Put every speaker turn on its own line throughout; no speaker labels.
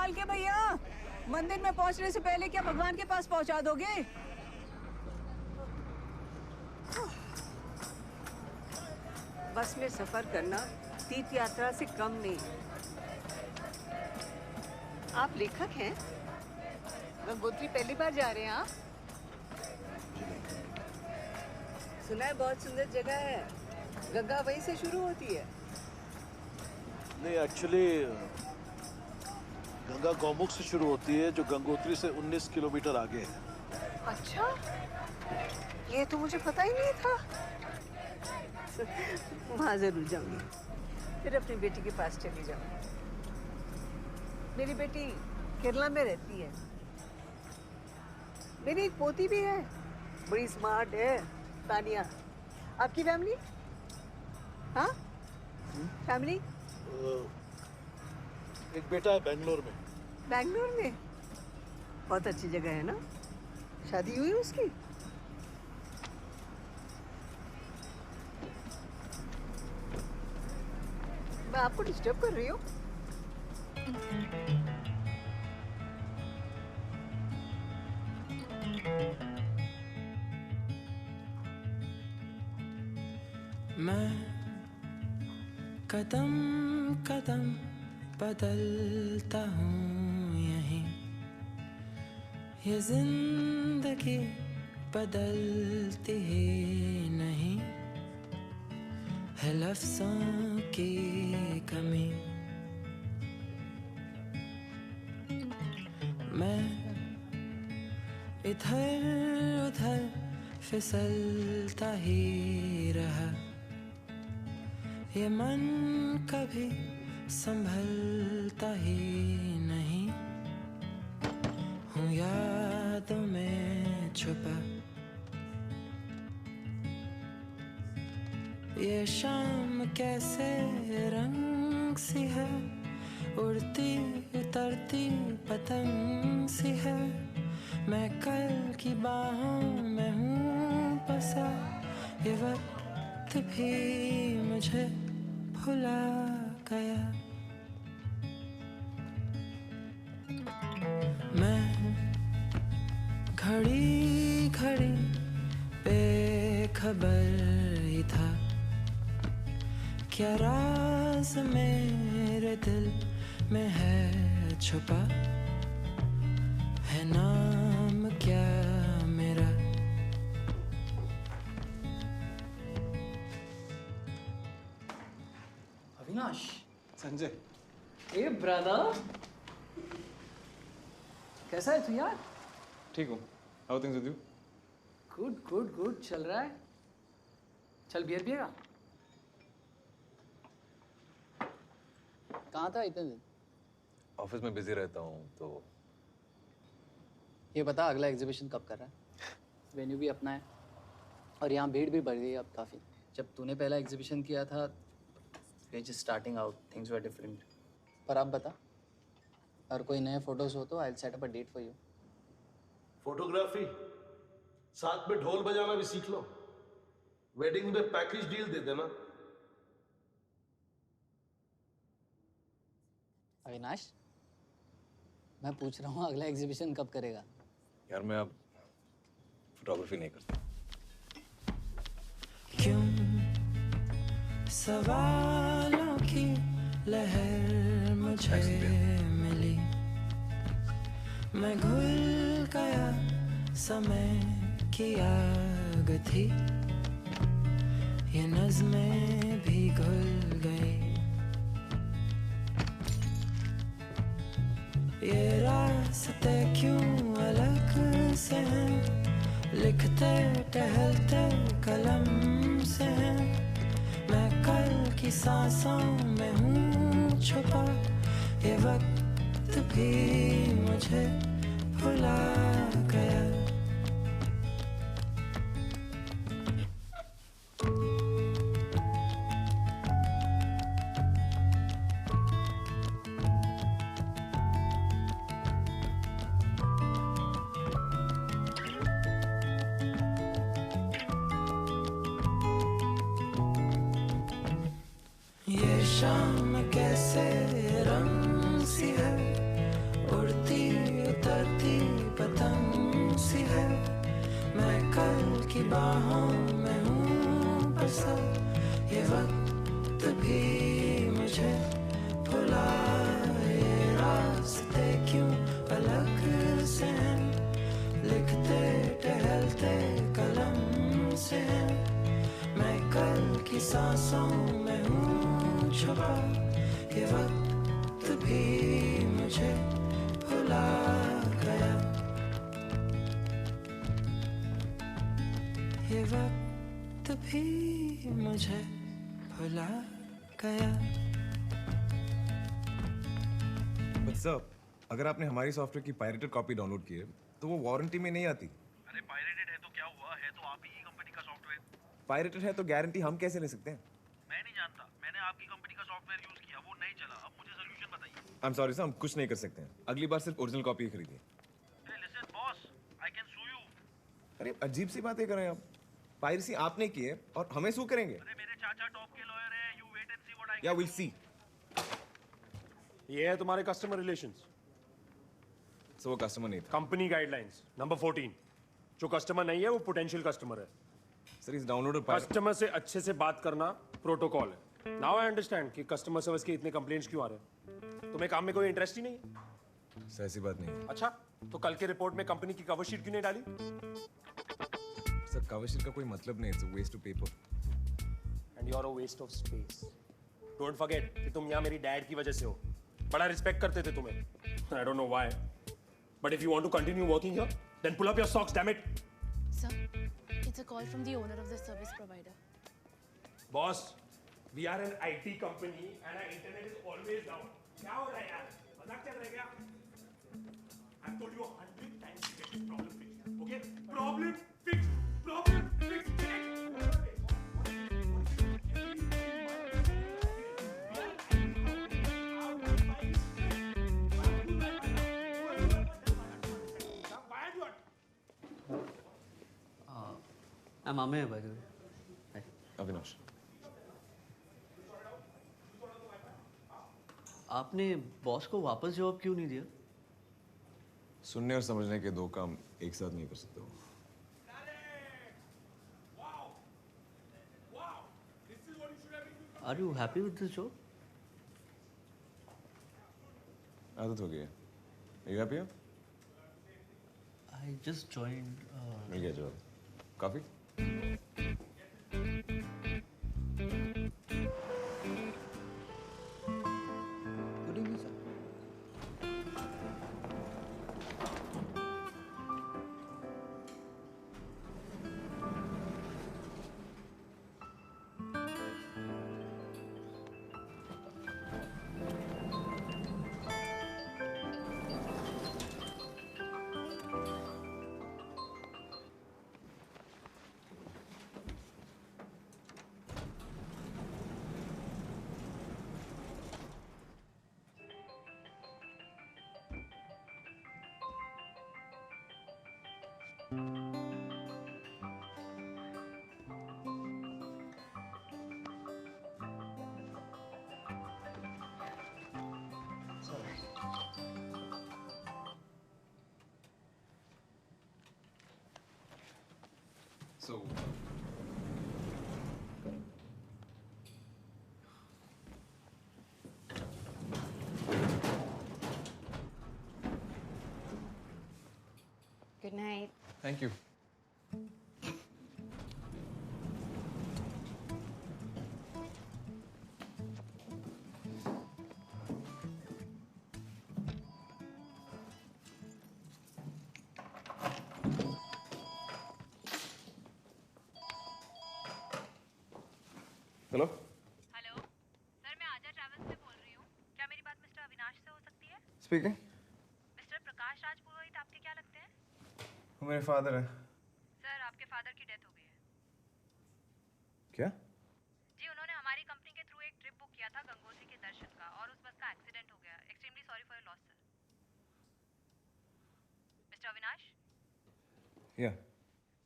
संभाल के भैया, मंदिर में पहुंचने से पहले क्या भगवान के पास पहुंचा दोगे? बस में सफर करना तीर्थ यात्रा से कम नहीं। आप लेखक हैं? गंगोत्री पहली बार जा रहे हैं आप? सुना है बहुत सुंदर जगह है, गंगा वहीं से शुरू होती है।
नहीं, एक्चुअली गंगा गौमुख से शुरू होती है, जो गंगोत्री से 19 किलोमीटर आगे है।
अच्छा, ये तो मुझे पता ही नहीं था। वहाँ जरूर जाऊंगी, फिर अपनी बेटी के पास चली जाऊंगी। मेरी बेटी केरला में रहती है। मेरी एक पोती भी है, बड़ी स्मार्ट है, तानिया। आपकी फैमिली? हाँ, फैमिली?
एक बेटा है बेंगलोर में।
बैंगलोर में? बहुत अच्छी जगह है ना? शादी हुई उसकी? मैं आपको डिस्टर्ब कर रही हूँ?
मैं कदम कदम बदलता हूँ यहीं, ये जिंदगी बदलती ही नहीं है, लफ्ज़ों की कमी। मैं इधर उधर फिसलता ही रहा, ये मन कभी संभलता ही नहीं, हूँ यादों में छुपा। ये शाम कैसे रंग सी है, उड़ती उतरती पतंग सी है, मैं कल की बाहों में हूँ बसा, ये वक्त भी मुझे भुला गया। मैं घड़ी घड़ी बेखबर ही था, क्या राज मेरे दिल में है छुपा, है नाम क्या मेरा।
अविनाश।
संजय।
ए ब्रदर, कैसा है तू यार?
ठीक हूँ। How things with you?
Good good good चल रहा है। चल बियर पिएगा? कहाँ था इतने दिन?
ऑफिस में बिजी रहता हूँ तो।
ये बता अगला एग्जीबिशन कब कर रहा है? वेन्यू भी अपना है और यहाँ भीड़ भी बढ़ गई है अब काफ़ी। जब तूने पहला एग्जीबिशन किया था just starting out, things were different. पर आप बता, और कोई नए फोटोज हो तो I'll set up a date for you.
Photography साथ में ढोल बजाना भी सीख लो, वेडिंग में पैकेज डील दे देना।
अविनाश, मैं पूछ रहा हूँ अगला एग्जीबिशन कब करेगा?
यार मैं अब फोटोग्राफी नहीं करता।
क्यों सवालों की लहर मुझे मिली, मैं घुल गया, समय की आग थी, ये नज़्में भी घुल गई। ये रास्ते क्यों अलग से हैं, लिखते टहलते कलम से हैं, मैं कल की सांसों में हूँ छुपा, ये वक्त भी मुझे भुला गया। शाम कैसे रंग सी है, उड़ती उतरती पतंग सी है, मैं कल की बाहों में हूँ बसा, ये वक्त भी मुझे भुलाए, रास्ते क्यों अलग से हैं, लिखते टहलते कलम से हैं, मैं कल की सांसों में हूँ छुपा, ये वक्त भी मुझे भुला गया, ये वक्त भी मुझे भुला गया।
बट सर, अगर आपने हमारी सॉफ्टवेयर की पायरेटेड कॉपी डाउनलोड की है तो वो वारंटी में नहीं आती।
अरे पायरेटेड है तो क्या हुआ, है तो आप ही कंपनी का सॉफ्टवेयर।
पायरेटेड है तो गारंटी हम कैसे ले सकते हैं?
मैं नहीं जानता, मैंने आपकी कंपनी का सॉफ्टवेयर यूज किया, वो नहीं चला। अब मुझे सोल्यूशन बताइए।
आई एम सॉरी सर, हम कुछ नहीं कर सकते हैं। अगली बार सिर्फ ओरिजिनल कॉपी खरीदिए।
अरे listen boss, I can sue you.
अरे अजीब सी बातें कर रहे हैं आप। पायरेसी आपने की है और हमें सू करेंगे?
अरे मेरे चाचा टॉप के लॉयर हैं, you wait and see what I
या विल सी।
ये है तुम्हारे कस्टमर रिलेशंस,
सो वो कस्टमर नहीं था
कंपनी गाइडलाइंस नंबर 14। जो कस्टमर नहीं है वो पोटेंशियल कस्टमर है।
सर। इस डाउनलोड
कस्टमर से अच्छे से बात करना प्रोटोकॉल है। नाउ आई अंडरस्टैंड कि कस्टमर सर्विस के इतने कंप्लेंट्स क्यों आ रहे हैं। तुम्हें काम में कोई इंटरेस्ट ही नहीं है?
सर ऐसी बात नहीं है।
अच्छा, तो कल के रिपोर्ट में कंपनी की कवर शीट क्यों नहीं डाली?
सर कवर शीट का कोई मतलब नहीं, it's a waste of paper.
And you are a waste of space. Don't forget कि तुम यहाँ मेरी डैड की वजह से हो। बड़ा रिस्पेक्ट करते थे तुम्हें। I don't know why, but if you want to continue working here then pull up your socks, damn it.
Sir, it's a call from the owner of the service provider.
Boss, we are an IT company and our internet is always down. क्या हो रहा है यार? मजाक चल रहा है क्या? I've told you 100 times to get this problem fixed. Okay? Problem fixed. Problem fixed.
I'm Amey, by the way.
Avinash,
आपने बॉस को वापस जवाब क्यों नहीं दिया?
सुनने और समझने के दो काम एक साथ नहीं कर सकते हो।
Are you happy with this job?
आदत हो गई है। Are you happy?
I just joined.
मिल गया जवाब। काफी?
Good evening, sir.
So,
Good night.
thank you. Hello
hello sir, मैं आजा ट्रैवल्स से बोल रही हूँ। क्या मेरी बात मिस्टर अविनाश से हो सकती है?
स्पीकिंग।
मिस्टर प्रकाश राज पुरोहित आपके क्या लगते हैं?
वो मेरे फादर है।
सर, आपके फादर की डेथ हो गई है।
क्या?
जी, उन्होंने हमारी कंपनी के थ्रू एक ट्रिप बुक किया था गंगोत्री के दर्शन का, और उस बस का एक्सीडेंट हो गया। Extremely sorry for your loss sir. Mister Avinash,
या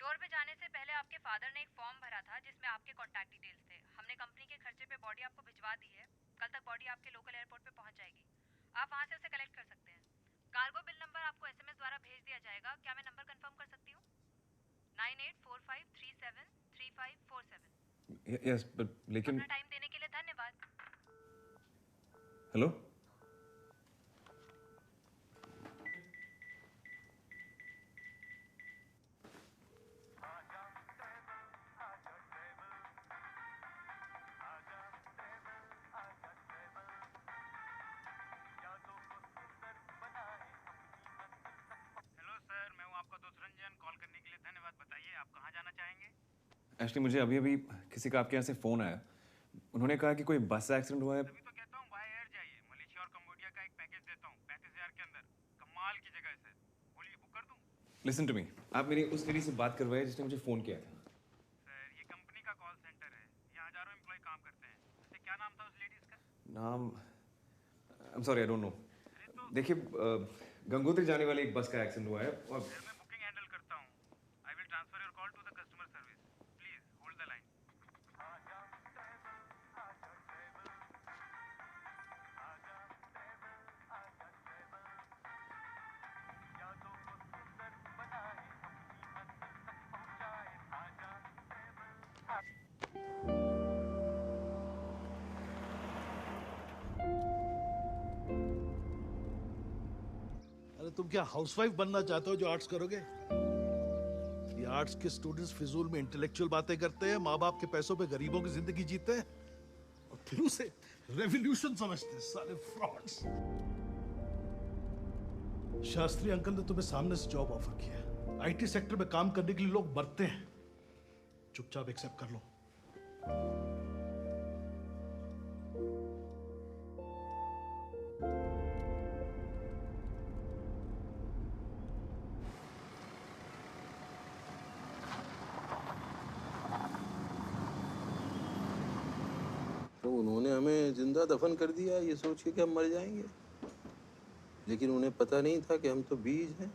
टूर पे जाने से पहले आपके फादर ने एक फॉर्म भरा था जिसमें आपके कॉन्टैक्ट डिटेल्स थे। हमने कंपनी के खर्चे पे बॉडी आपको भिजवा दी है। कल तक बॉडी आपके लोकल एयरपोर्ट पे पहुंच जाएगी। आप वहां से उसे कलेक्ट कर सकते हैं। कार्गो बिल नंबर आपको एसएमएस द्वारा भेज दिया जाएगा। क्या मैं नंबर कंफर्म कर सकती हूँ? 9845373547।
यस लेकिन
अपना टाइम देने के लिए धन्यवाद।
हेलो
हेलो सर, मैं हूँ आपका दोस्त रंजन। कॉल करने के लिए धन्यवाद। बताइए आप कहाँ जाना चाहेंगे?
एक्चुअली मुझे अभी अभी किसी का आपके यहाँ से फ़ोन आया। उन्होंने कहा कि कोई बस एक्सीडेंट हुआ है।
तभी तो कहता हूँ बाय एयर जाइए। मलेशिया और कंबोडिया का एक पैकेज देता हूँ 35,000 के अंदर। कमाल की जगह है सर। बोलिए बुक कर दूँ?
लिसन टू मी, आप मेरी उस लेडी से बात करवाइए जिसने मुझे फ़ोन किया था।
सर ये कंपनी का कॉल सेंटर है। यहाँ हजारों एम्प्लॉय काम करते हैं। वैसे क्या नाम था उस लेडीज का?
नाम I am sorry I don't no. देखिए गंगोत्री जाने वाली एक बस का एक्सीडेंट हुआ है और
सर मैं बुकिंग हैंडल करता हूँ। I will transfer your call to the customer service. Please hold the line.
अरे तुम क्या हाउसवाइफ बनना चाहते हो जो आर्ट्स करोगे? ये आर्ट्स के स्टूडेंट्स फिजूल में इंटेलेक्चुअल बातें करते हैं, माँ बाप के पैसों पे गरीबों की जिंदगी जीते हैं और फिर उसे रेवोल्यूशन समझते हैं, साले फ्रॉड्स। शास्त्री अंकल ने तुम्हें सामने से जॉब ऑफर किया है। आईटी सेक्टर में काम करने के लिए लोग मरते हैं, चुपचाप एक्सेप्ट कर लो।
तो उन्होंने हमें जिंदा दफन कर दिया ये सोच के कि हम मर जाएंगे, लेकिन उन्हें पता नहीं था कि हम तो बीज हैं।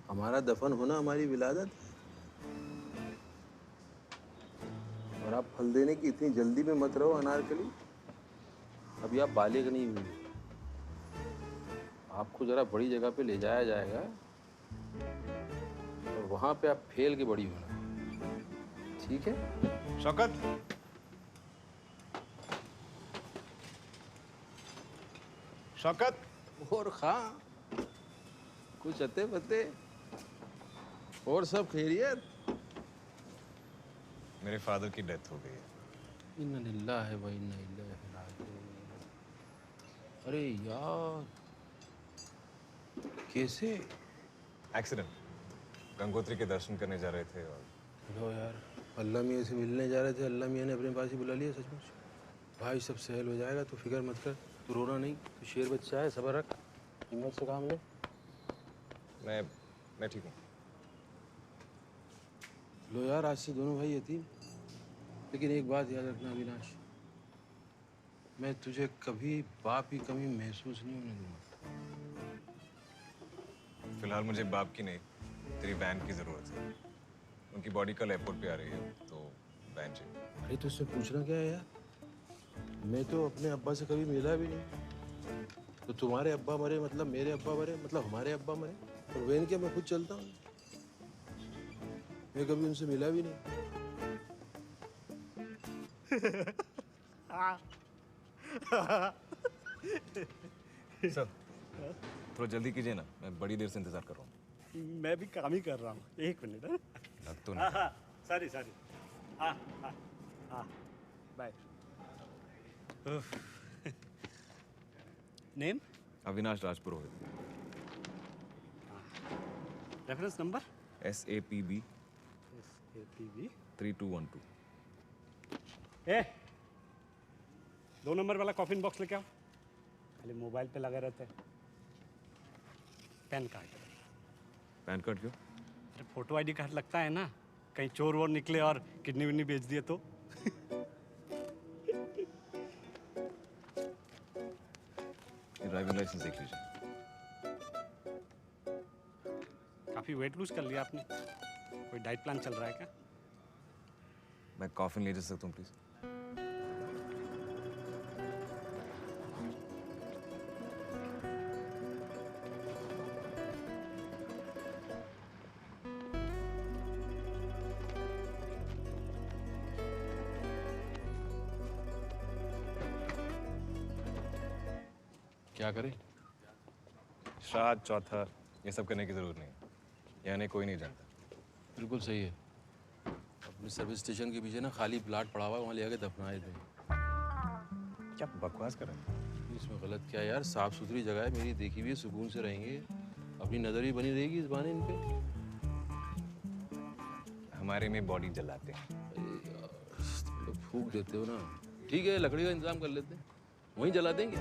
हमारा दफन होना हमारी विलादत है। और आप फल देने की इतनी जल्दी में मत रहो अनारकली। अभी आप बालिग नहीं हुए, आपको जरा बड़ी जगह पे ले जाया जाएगा और वहां पे आप फेल के बड़ी होना, ठीक है?
शौकत शौकत
और खां कुछ अते पते और सब खैरियत?
मेरे फादर की डेथ हो गई है।
इन्ना लिल्लाहि व इन्ना इलैहि राजिऊन। अरे यार कैसे?
एक्सीडेंट, गंगोत्री के दर्शन करने जा रहे थे और
लो यार, अल्लाह मियाँ से मिलने जा रहे थे, अल्लाह मियाँ ने अपने पास ही बुला लिया। सचमुच भाई सब सहल हो जाएगा, तू फिक्र मत कर, तू रोना नहीं, तू शेर बच्चा है, सब्र रख, हिम्मत से काम ले।
मैं ठीक हूँ।
लो यार, आज से दोनों भाई यतीम। लेकिन एक बात याद रखना अविनाश, मैं तुझे कभी बाप की कमी महसूस नहीं होने दूंगा।
फिलहाल मुझे बाप की नहीं, तेरी वैन की जरूरत है। उनकी बॉडी कल एयरपोर्ट पे आ रही है, तो वैन चाहिए।
अरे तुझसे पूछना क्या है यार, मैं तो अपने अब्बा से कभी मिला भी नहीं। तो तुम्हारे अब्बा मरे मतलब मेरे अब्बा मरे मतलब हमारे अब्बा मरे, और वैन क्या मैं खुद चलता हूँ? मैं कभी उनसे मिला भी नहीं।
सर थोड़ा जल्दी कीजिए ना, मैं बड़ी देर से इंतजार कर रहा हूँ।
मैं भी काम ही कर रहा हूँ, एक मिनट।
लग तो नहीं।
Sorry sorry. हाँ हाँ हाँ, bye. Name?
Avinash Rajpurohit.
Reference number?
SAPB
SAPB
3212।
A 2 number वाला कॉफिन बॉक्स लेके आओ। खाली मोबाइल पे लगे रहते हैं। Pan card.
पैन कार्ड क्यों?
अरे फोटो आईडी कार्ड लगता है ना, कहीं चोर वोर निकले और किडनी विडनी बेच दिए तो।
ड्राइविंग लाइसेंस देख लीजिए।
काफी वेट लूज कर लिया आपने। कोई डाइट प्लान चल रहा है क्या?
मैं कॉफिन ले जा सकता हूँ प्लीज? क्या करें? श्राद्ध, चौथा, ये सब करने की जरूरत नहीं। यानी कोई नहीं जानता।
बिल्कुल सही है। अपने सर्विस स्टेशन के पीछे ना खाली प्लाट पड़ा हुआ है, वहाँ ले आके दफनाए थे।
क्या बकवास कर रहे हैं?
इसमें गलत क्या है यार? साफ सुथरी जगह है, मेरी देखी हुई है, सुकून से रहेंगे, अपनी नजर भी बनी रहेगी इस बहाने इन पे।
हमारे में बॉडी जलाते हैं।
तुम लोग फूक देते हो ना। ठीक है, लकड़ी का इंतजाम कर लेते हैं, वहीं जला देंगे।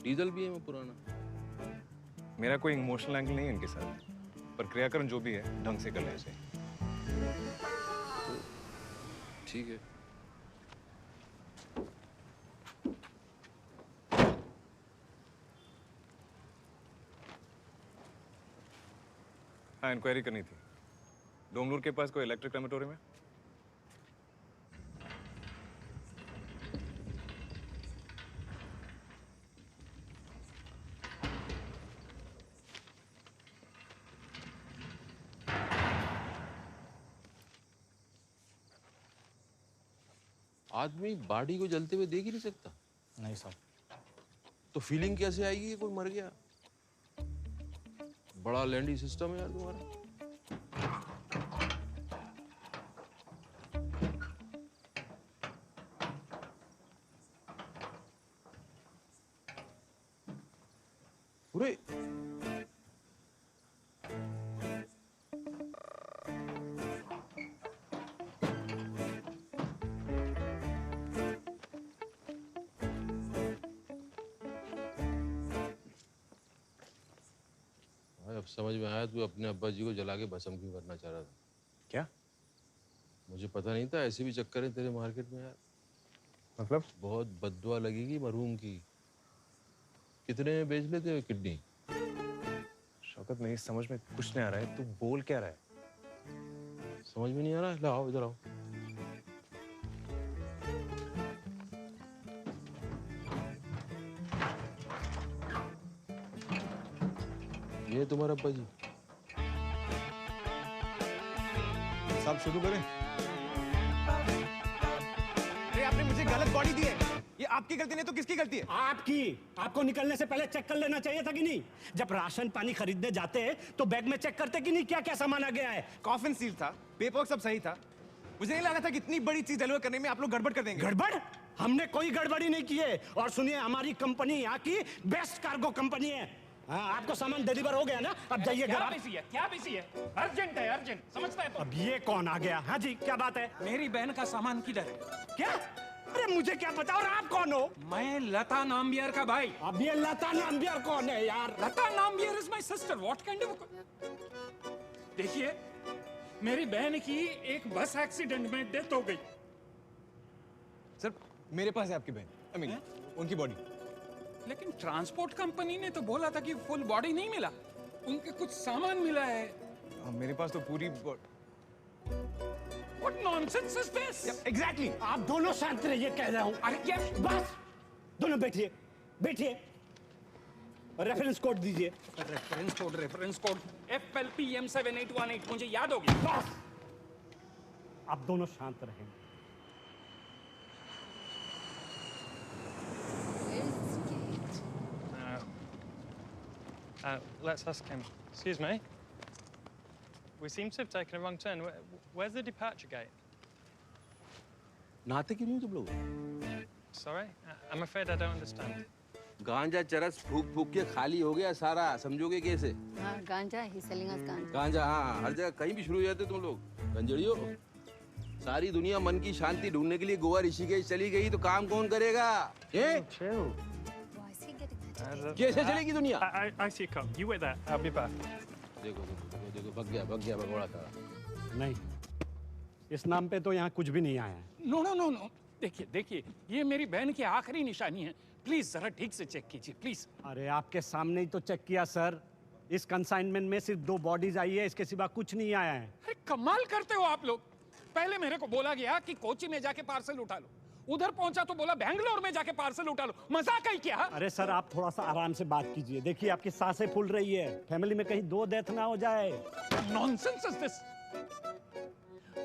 डीजल भी है वो पुराना।
मेरा कोई इमोशनल एंगल नहीं है इनके साथ, पर क्रियाकर्म जो भी है ढंग से कर लेना चाहिए।
ठीक है।
हाँ, इंक्वायरी करनी थी। डोमलूर के पास कोई इलेक्ट्रिक क्रेमेटोरियम है?
आदमी बॉडी को जलते हुए देख ही नहीं सकता।
नहीं सर।
तो फीलिंग कैसे आएगी कि कोई मर गया? बड़ा लैंडी सिस्टम है यार तुम्हारा। पूरे अब समझ में आया तू अपने अब्बा जी को जला के भस्म क्यों करना चाह रहा था।
क्या?
मुझे पता नहीं था ऐसे भी चक्कर है तेरे मार्केट में यार।
मतलब?
बहुत बद्दुआ लगेगी मरहूम की। कितने में बेच लेते हो किडनी?
शौकत, मेरी समझ में कुछ नहीं आ रहा है। तू बोल क्या रहा है?
समझ में नहीं आ रहा है? लाओ इधर आओ। ये तुम्हारा अब्बा जी।
सब शुरू करें।
अरे आपने मुझे गलत बॉडी दी है। ये आपकी गलती नहीं तो किसकी गलती है?
आपकी। आपको निकलने से पहले चेक कर लेना चाहिए था कि नहीं? जब राशन पानी खरीदने जाते हैं तो बैग में चेक करते कि नहीं क्या क्या सामान आ गया है।
कॉफिन सील था, पेपर सब सही था। मुझे नहीं लगा था कि इतनी बड़ी चीज डिलीवर करने में आप लोग गड़बड़ कर देंगे।
गड़बड़? हमने कोई गड़बड़ी नहीं की है। और सुनिए, हमारी कंपनी यहाँ की बेस्ट कार्गो कंपनी है। हाँ, आपको सामान डिलीवर हो गया ना? अब जाइए घर।
क्या बिजी है? अर्जेंट है, अर्जेंट। समझता है तो?
अब ये कौन आ गया? हाँ जी, क्या बात है?
मेरी बहन का सामान किधर है?
क्या? अरे मुझे क्या पता। और आप कौन हो?
मैं लता नाम्बियर का भाई।
अब ये लता नाम्बियर कौन है यार?
Lata Nambiar is my sister. What kind of? देखिए, मेरी बहन की एक बस एक्सीडेंट में डेथ हो गई।
सर, मेरे पास है आपकी बहन, आई मीन उनकी बॉडी।
लेकिन ट्रांसपोर्ट कंपनी ने तो बोला था कि फुल बॉडी नहीं मिला, उनके कुछ सामान मिला है।
मेरे पास तो पूरी
What nonsense is this?
Exactly. आप दोनों शांत रहिए, कह रहा हूँ।
अरे क्या?
बस दोनों बैठिए, बैठिए। रेफरेंस कोड दीजिए।
Reference code FLP M7818। मुझे याद हो गया।
बस आप दोनों शांत रहें।
Let's ask him. Excuse me. We seem to have taken a wrong turn. Where's the departure gate?
नहाते क्यों नहीं तुम लोग?
Sorry? I'm afraid I don't understand.
गांजा चरस फूक फूक के खाली हो गया सारा, समझोगे कैसे?
हाँ, गांजा ही सेलिंग अस गांजा।
गांजा, हाँ, हर जगह कहीं भी शुरू हो जाते तुम लोग। गंजड़ियों, सारी दुनिया मन की शांति ढूंढने के लिए गोवा ऋषिकेश चली गई, तो काम कौन करेगा? ये? कैसे चलेगी दुनिया?
I see you come. You wait there. I'll be back.
देखो देखो देखो, भग गया भगोड़ा सारा।
नहीं, इस नाम पे तो यहाँ कुछ भी नहीं आया है।
No no no no. देखिए, ये मेरी बहन की आखिरी निशानी है। प्लीज जरा ठीक से चेक कीजिए, प्लीज।
अरे आपके सामने ही तो चेक किया सर। इस कंसाइनमेंट में सिर्फ 2 बॉडीज आई है, इसके सिवा कुछ नहीं आया है।
अरे कमाल करते हो आप लोग। पहले मेरे को बोला गया कि कोची में जाके पार्सल उठा लो, उधर पहुंचा तो बोला बैंगलोर में जाके पार्सल उठा लो। मजाक है क्या?
अरे सर, आप थोड़ा सा आराम से बात कीजिए। देखिए, आपकी सांसें फूल रही है। फैमिली में कहीं 2 डेथ ना हो जाए।
Nonsense is this.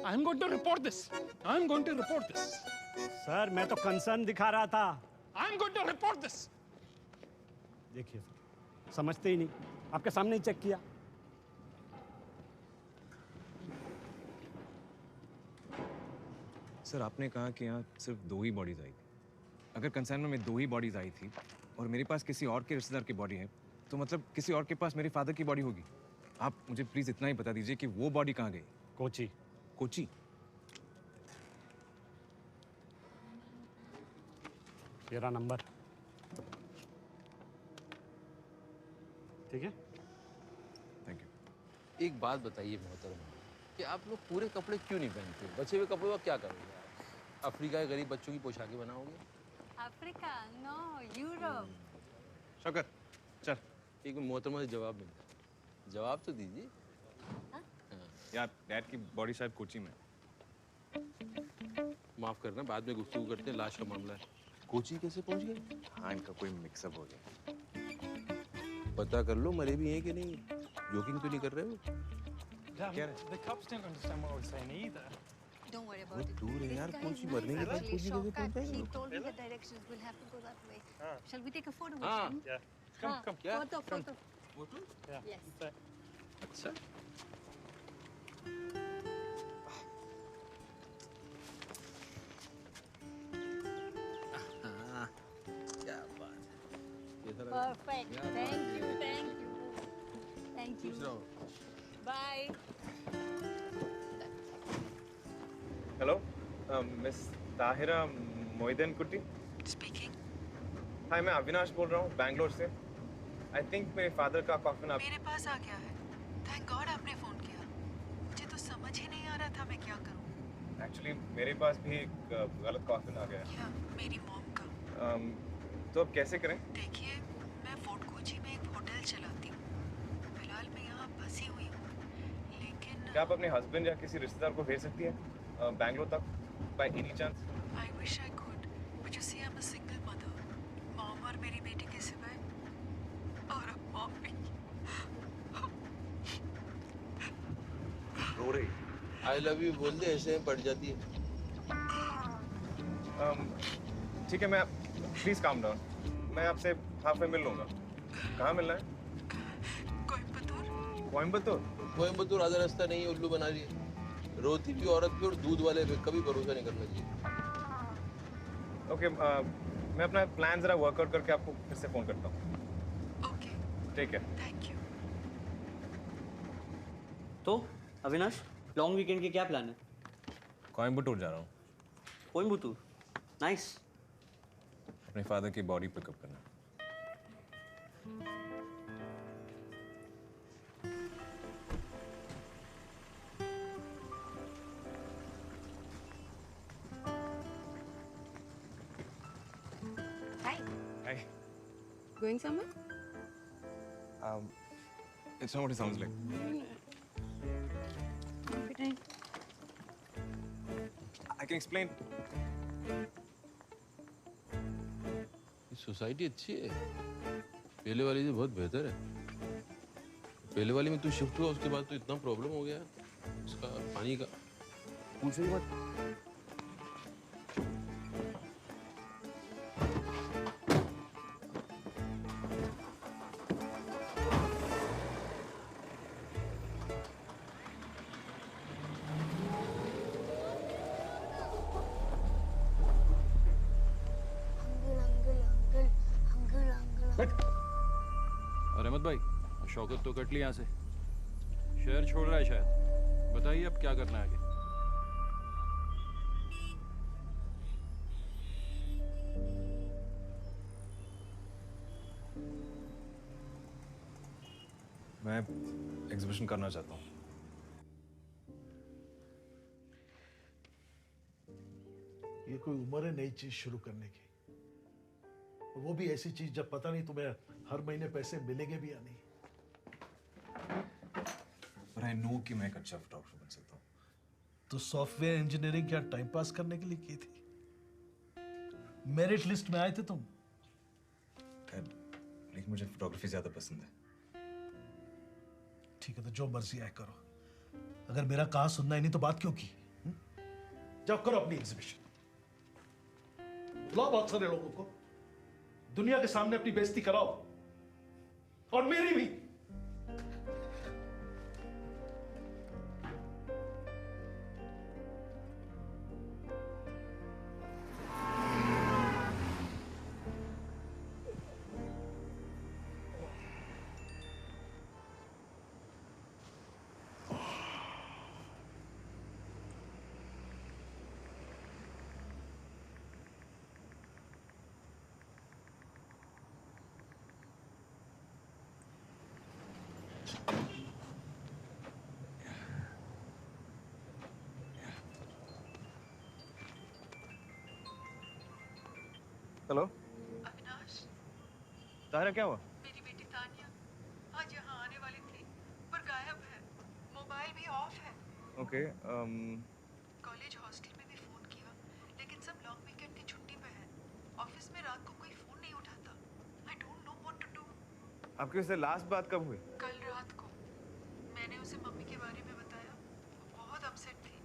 I am going to report this. I am going to report this.
Sir, मैं तो कंसर्न दिखा रहा था।
I am going to report this.
देखिए सर, समझते ही नहीं, आपके सामने ही चेक किया।
सर आपने कहा कि यहाँ सिर्फ 2 ही बॉडीज आई थी। अगर कंसाइनमेंट में 2 ही बॉडीज आई थी और मेरे पास किसी और के रिश्तेदार की बॉडी है, तो मतलब किसी और के पास मेरे फादर की बॉडी होगी। आप मुझे प्लीज इतना ही बता दीजिए कि वो बॉडी कहाँ गई?
कोची।
कोची?
तेरा नंबर, ठीक है?
Thank you.
एक बात बताइए मोहतरम, कि आप लोग पूरे कपड़े क्यों नहीं पहनते? बचे हुए कपड़ों का क्या करोगे? अफ्रीका के गरीब बच्चों की पोशाकें बनाओगे?
Africa no, Europe.
शौकत चल।
एक मोहतरमा से जवाब मिलता है, जवाब तो दीजिए।
यार डैड की बॉडी शायद कोची में।
माफ करना, बाद में गुफ्तगू करते हैं, लाश का मामला है। कोची कैसे पहुंच गए?
हाँ इनका कोई मिक्सअप हो गया।
पता कर लो मरे भी हैं कि नहीं। जोकिंग तो नहीं कर रहे हो?
The cops didn't understand what I was saying either.
Don't worry about it.
दूर है
This
यार,
guy
कोची
is
मरने के बाद
actually
कोची कैसे
shocked.
पहुंचाएंगे?
He told me the directions. We'll have to go that way. Shall we take a photo with
हाँ।
him?
Yeah. Come, come.
क्या?
Photo.
फोटो?
Yeah.
Yes.
अच्छा। क्या बात है। कैसा लगा?
Perfect.
क्या
Thank you.
बात है।
Thank you. Thank you.
खुश रहो।
Bye.
हेलो मिस ताहिरा मोइदन कुट्टी
स्पीकिंग।
हाय, मैं अविनाश बोल रहा हूँ बैंगलोर से। आई थिंक मेरे फादर का कॉफिन आप
मेरे पास आ गया है। थैंक गॉड आपने फोन किया। मुझे तो समझ ही नहीं आ रहा था मैं क्या करूं।
एक्चुअली मेरे पास भी एक गलत कॉफिन आ गया।
क्या? मेरी मॉम का।
तो अब कैसे करें?
देखिए, मैं फोर्ट कोची में एक होटल चलाती हूँ। फिलहाल मैं यहाँ फंसी हुई हूँ, लेकिन
क्या आप अपने हस्बैंड या किसी रिश्तेदार को भेज सकती है बैंगलोर तक by any chance?
I wish I could, but you see I am a single mother. Mom और मेरी बेटी के सिवाय, और अब मॉम भी
रो रही।
आई लव यू बोल दे, ऐसे में पड़ जाती है।
ठीक है, मैं प्लीज काम डाउन, मैं आपसे हाफ में मिल लूंगा। कहाँ मिलना है? कोयम्बतूर?
कोयम्बतूर आधा रास्ता नहीं है, उल्लू बना रही है। रोती भी औरत पे और दूध वाले पे कभी भरोसा नहीं करना चाहिए।
ओके, मैं अपना प्लान जरा वर्कआउट करके आपको फिर से फोन करता हूँ।
ओके,
ठीक है।
Thank you.
तो अविनाश, लॉन्ग वीकेंड के क्या प्लान है?
कोयम्बतूर जा रहा हूँ।
कोयम्बतूर? नाइस।
अपने फादर की बॉडी पिकअप करना।
Hi.
Hi.
Going somewhere?
It's not what it sounds like.
Confident.
I can explain.
Society अच्छी है, पहले वाली से बहुत बेहतर है। पहले वाली में तू शिफ्ट हुआ, उसके बाद तो इतना प्रॉब्लम हो गया उसका पानी का, पूछो ही मत।
अरे अहमद भाई, शौकत तो कट ली यहाँ से, शहर छोड़ रहा है शायद। बताइए अब क्या करना है आगे?
मैं एग्जीबिशन करना चाहता हूँ।
ये कोई उम्र है नई चीज शुरू करने की, वो भी ऐसी चीज जब पता नहीं तुम्हें हर महीने पैसे मिलेंगे भी या नहीं।
पर आई नो कि मैं एक अच्छा फोटोग्राफर बन सकता हूँ।
तो सॉफ्टवेयर इंजीनियरिंग क्या टाइम पास करने के लिए की थी? मेरिट लिस्ट में आए थे तुम।
लेकिन मुझे फोटोग्राफी ज्यादा पसंद है।
ठीक है, तो जो मर्जी है करो। अगर मेरा कहा सुनना ही नहीं तो बात क्यों की? जाओ करो अपनी एग्जीबिशन, बुलाओ बहुत सारे लोगों को, दुनिया के सामने अपनी बेइज्जती कराओ। और मेरी भी।
हेलो
अविनाश,
तारा, क्या हुआ?
मेरी बेटी तानिया आज यहाँ आने वाली थी पर गायब है। मोबाइल भी ऑफ है।
ओके
कॉलेज हॉस्टल में भी फोन किया लेकिन सब लॉन्ग वीकेंड की छुट्टी पे है। ऑफिस में रात को कोई फोन नहीं उठाता। I don't know what to do.
आपकी उससे लास्ट बात कब हुई?
कल रात को मैंने उसे मम्मी के बारे में बताया। वो बहुत अपसेट थी।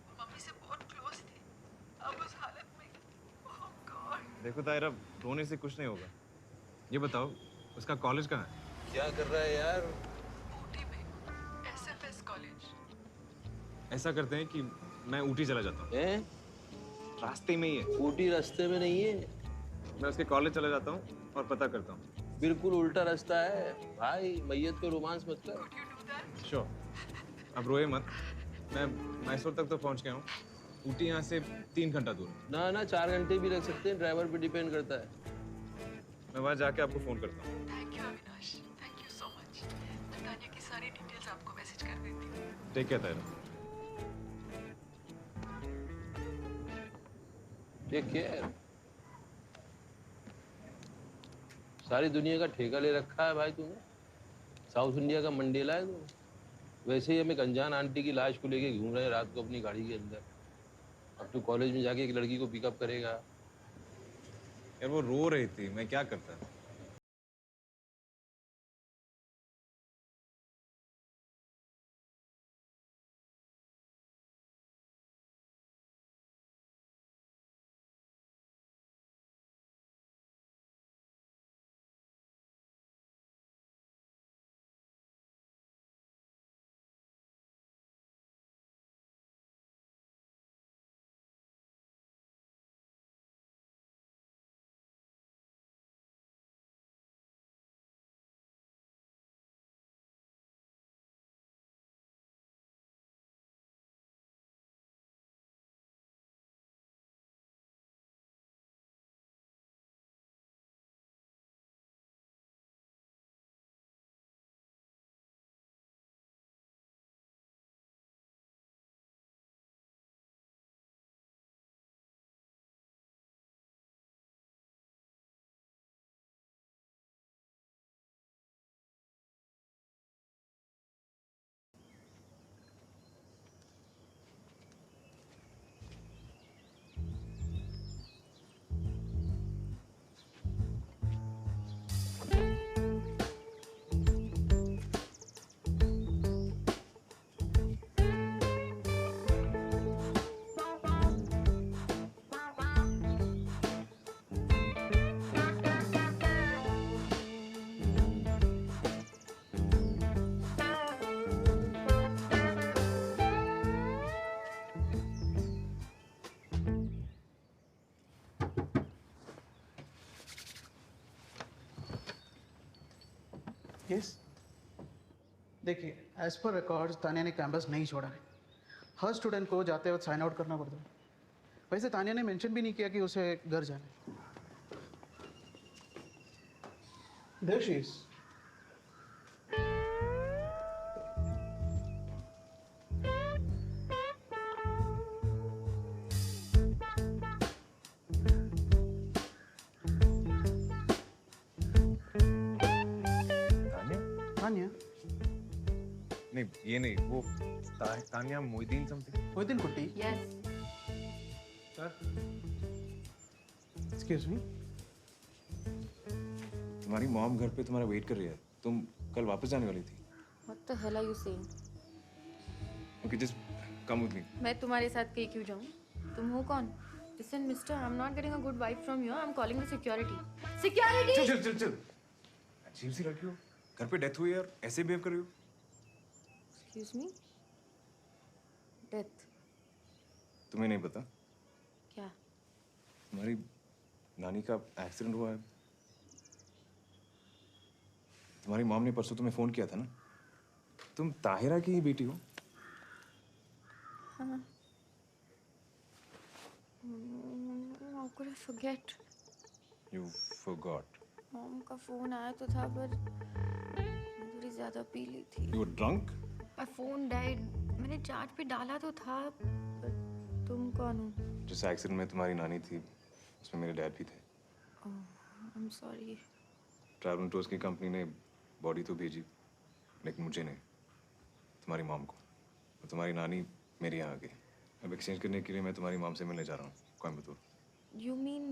वो मम्मी से बहुत क्लोज थी। अब उस हालत में ओह गॉड।
देखो तायरा, रोने से कुछ नहीं होगा। ये बताओ, उसका कॉलेज कहाँ है?
क्या कर रहा है यार?
ऊटी में एसएफएस कॉलेज।
ऐसा करते हैं कि मैं ऊटी चला जाता हूँ। रास्ते में ही है।
ऊटी रास्ते में नहीं है।
मैं उसके कॉलेज चला जाता हूँ और पता करता हूँ।
बिल्कुल उल्टा रास्ता है भाई। मैयत को रोमांस मत कर।
श्योर, अब रोए मत। मैं मैसूर तक तो पहुँच गया हूँ। ऊटी यहाँ से 3 घंटा दूर।
ना ना 4 घंटे भी लग सकते हैं। ड्राइवर पे डिपेंड करता है।
मैं वहाँ जाके आपको फोन करता हूँ।
Thank you Avinash, thank you so much. मैं तानिया की सारी डिटेल्स आपको मैसेज कर देती हूँ।
Take care Tayra.
Take care. सारी दुनिया का ठेका ले रखा है भाई तूने। साउथ इंडिया का मंडेला है तू। वैसे ही हम एक अनजान आंटी की लाश को लेके घूम रहे हैं रात को अपनी गाड़ी के अंदर। अब तू कॉलेज में जाके एक लड़की को पिकअप करेगा।
यार वो रो रही थी, मैं क्या करता?
यस, देखिए एज पर रिकॉर्ड्स तानिया ने कैंपस नहीं छोड़ा है। हर स्टूडेंट को जाते वक्त साइन आउट करना पड़ता है। वैसे तानिया ने मेंशन भी नहीं किया कि उसे घर जाना है। There she is. तानिया?
नहीं, ये नहीं, वो Tania Moideen something.
Moideen Kutty?
Yes.
Sir, excuse me.
तुम्हारी मॉम घर पे तुम्हारा वेट कर रही है। तुम कल वापस जाने वाली थी।
What the hell are you saying?
Okay, just come with me.
मैं तुम्हारे साथ कहीं क्यों जाऊँ? तुम हो कौन? Listen, mister, I'm not getting a good vibe from you. I'm calling the security. Security!
चल। अजीब सी लड़की हो। घर पे डेथ हुई और ऐसे बिहेव कर रही हो?
Excuse me? Death.
तुम्हें नहीं पता?
क्या?
तुम्हारी नानी का एक्सीडेंट हुआ है। तुम्हारी मॉम ने परसों तुम्हें फोन किया था ना? तुम ताहिरा की ही बेटी हो?
हाँ। How could I forget?
You forgot.
Mom का फोन आया तो था पर मैं थोड़ी ज्यादा पी ली थी।
You were drunk?
My phone died. मैंने चार्ज पे डाला तो था पर तुम कौन हो?
जिस एक्सीडेंट में तुम्हारी नानी थी उसमें मेरे डैड भी थे।
Oh, I'm sorry.
Travel tours की कंपनी ने बॉडी तो भेजी लेकिन मुझे नहीं, तुम्हारी मॉम को। और तुम्हारी नानी मेरे यहाँ आ गई। अब एक्सचेंज करने के लिए मैं तुम्हारी मॉम से मिलने जा रहा हूँ कोयम्बतूर।
You mean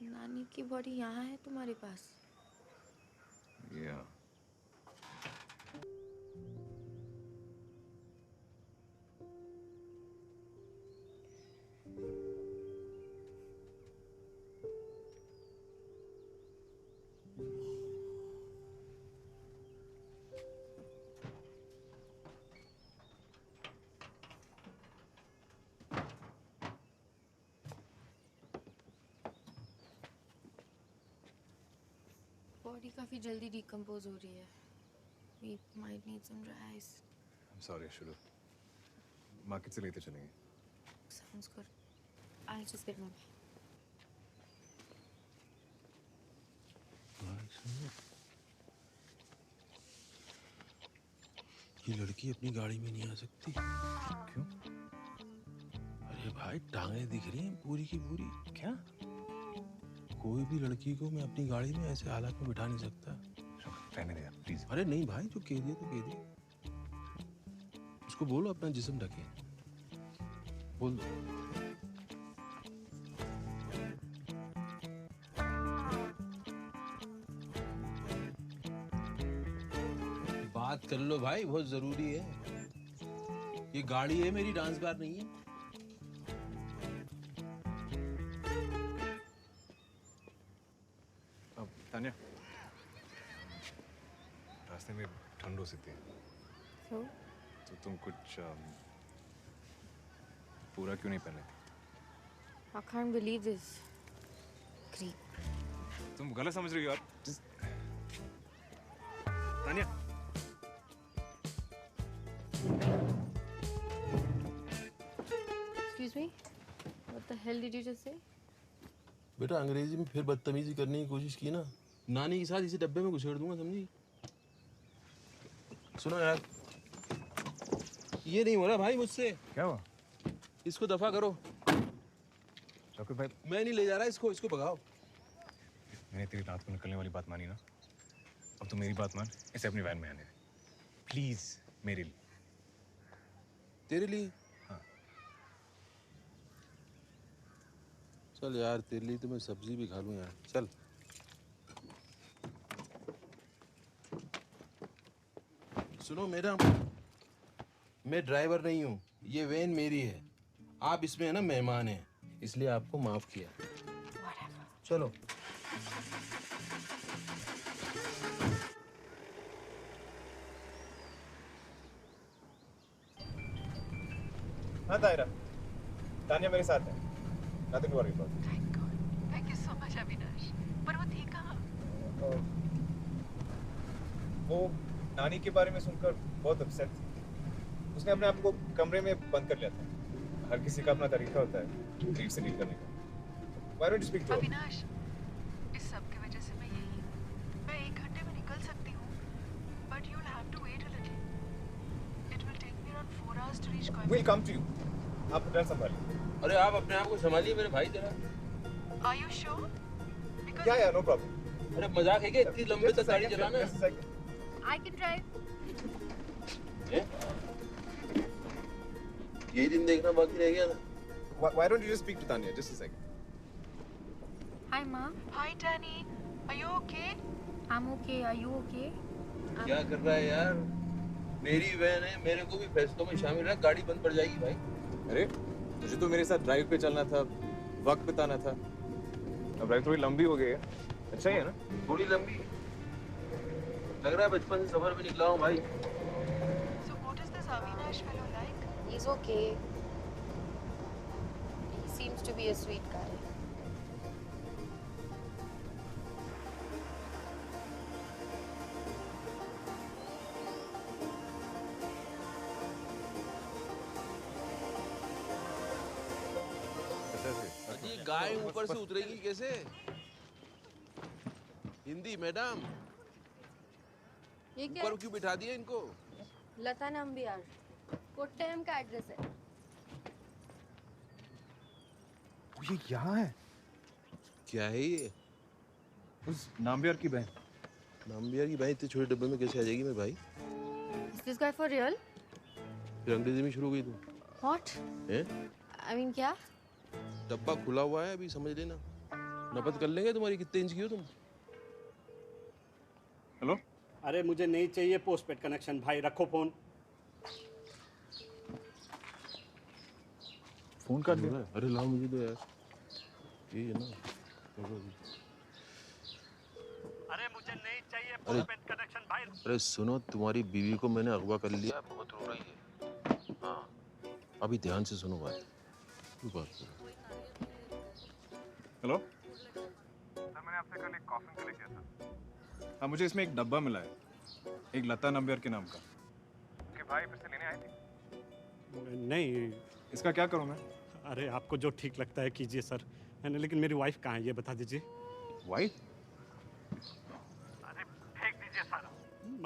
नानी की बॉडी यहाँ है तुम्हारे पास?
Yeah.
बॉडी काफी जल्दी डिकम्पोज हो रही है। We might need some dry ice.
I'm sorry, शुरू। मार्केट से लेते चलेंगे।
Sounds good. I'll just get one.
ये लड़की अपनी गाड़ी में नहीं आ सकती।
क्यों?
अरे भाई टांगे दिख रही हैं पूरी की पूरी।
क्या?
कोई भी लड़की को मैं अपनी गाड़ी में ऐसे हालात में बिठा नहीं सकता।
रहने दे यार प्लीज।
अरे नहीं भाई, जो कह दिया तो कह दिया। उसको बोलो अपना जिस्म ढके। बोल दो। बात कर लो भाई, बहुत जरूरी है। ये गाड़ी है मेरी, डांस बार नहीं है।
अब तान्या, रास्ते में ठंड हो सकती है
So?
तो तुम कुछ पूरा क्यों नहीं पहने?
I can't believe this. Creep.
तुम गलत समझ रही हो यार। Tanya.
Excuse me? What the hell did you just say?
बेटा अंग्रेजी में फिर बदतमीजी करने की कोशिश की ना, नानी के साथ इसे डब्बे में घुसेड़ दूंगा, समझी? सुनो यार, ये नहीं हो रहा भाई मुझसे।
क्या हुआ?
इसको दफा करो।
शौकत भाई,
मैं नहीं ले जा रहा इसको भगाओ।
मैंने तेरी रात को निकलने वाली बात मानी ना, अब तो मेरी बात मान, इसे अपनी वैन में आने दे प्लीज, मेरे लिए।
तेरे लिए?
हाँ।
चल यार, तेरे लिए तो मैं सब्जी भी खा लूं यार, चल। सुनो मैडम, मैं ड्राइवर नहीं हूँ, ये वैन मेरी है। आप इसमें है ना मेहमान हैं, इसलिए आपको माफ किया। चलो।
हाँ ताहिरा, तान्या मेरे साथ है। Nothing to worry about.
Thank you so much, Avinash. पर वो थी कहाँ?
वो नानी के बारे में सुनकर बहुत अपसेट थी। उसने अपने आप को कमरे में बंद कर लिया था। हर किसी का अपना तरीका होता है ग्रीड से डील करने का। Why don't you speak to her?
Avinash, इस सब की वजह से मैं यही हूँ। मैं 1 घंटे में निकल सकती हूँ, but you'll have to wait a little. It will take me around 4 hours to reach Coimbatore.
We'll come to you. आप डर संभालिए।
अरे आप अपने आप को संभालिए मेरे भाई जरा।
Are you sure?
Yeah, no problem.
अरे मजाक है क्या इतनी लंबे तक गाड़ी चलाना?
I can drive.
यही दिन देखना बाकी रह गया ना।
Why don't you just speak to Tanya? Just a second.
Hi, Mom.
Hi, Danny. Are you okay?
I'm okay. Are you okay?
क्या कर रहा है यार? मेरी वैन है, मेरे को भी फैसलों में शामिल रख, गाड़ी बंद पड़ जाएगी भाई।
अरे मुझे तो मेरे साथ ड्राइव पे चलना था, वक्त बिताना था। अब ड्राइव थोड़ी लंबी हो गई है, अच्छा ही है ना?
थोड़ी लंबी। लग रहा है बचपन से सफर में निकला हूँ भाई।
So what is this Avinash fellow like?
He's okay. He seems to be a sweet guy.
ये गाय ऊपर से उतरेगी कैसे? हिंदी मैडम,
ये क्या?
ऊपर क्यों बिठा दिया इनको?
लता नंबियार कोट्टयम का एड्रेस है।
ये यहाँ है?
क्या है ये?
उस नाम्बियार की बहन।
नाम्बियार की बहन इतने छोटे डब्बे में कैसे आ जाएगी मेरे भाई?
Is this guy for real?
फिर अंग्रेजी में शुरू हो गई तू?
What?
हैं?
I mean क्या?
डब्बा खुला हुआ है, अभी समझ लेना। नपत कर लेंगे तुम्हारी। कितने इंच की हो तुम?
हेलो? अरे मुझे नहीं चाहिए पोस्टपेड कनेक्शन भाई, रखो फोन।
फोन कर दिया। अरे लाओ मुझे दो यार। ये है ना।
अरे मुझे नहीं चाहिए पोस्टपेड कनेक्शन भाई।
अरे सुनो, तुम्हारी बीवी को मैंने अगवा कर लिया, बहुत रो रही है। हाँ, अभी ध्यान से सुनो बात। बात करो।
हेलो सर, मैंने आपसे कल एक कॉफिन के लिए किया था। हाँ, मुझे इसमें एक डब्बा मिला है, एक लता नंबियार के नाम का। कि भाई फिर से लेने आए थे?
नहीं।
इसका क्या करूँ मैं?
अरे आपको जो ठीक लगता है कीजिए सर, है ना, लेकिन मेरी वाइफ कहाँ है ये बता दीजिए।
वाइफ?
अरे फेंक दीजिए सर।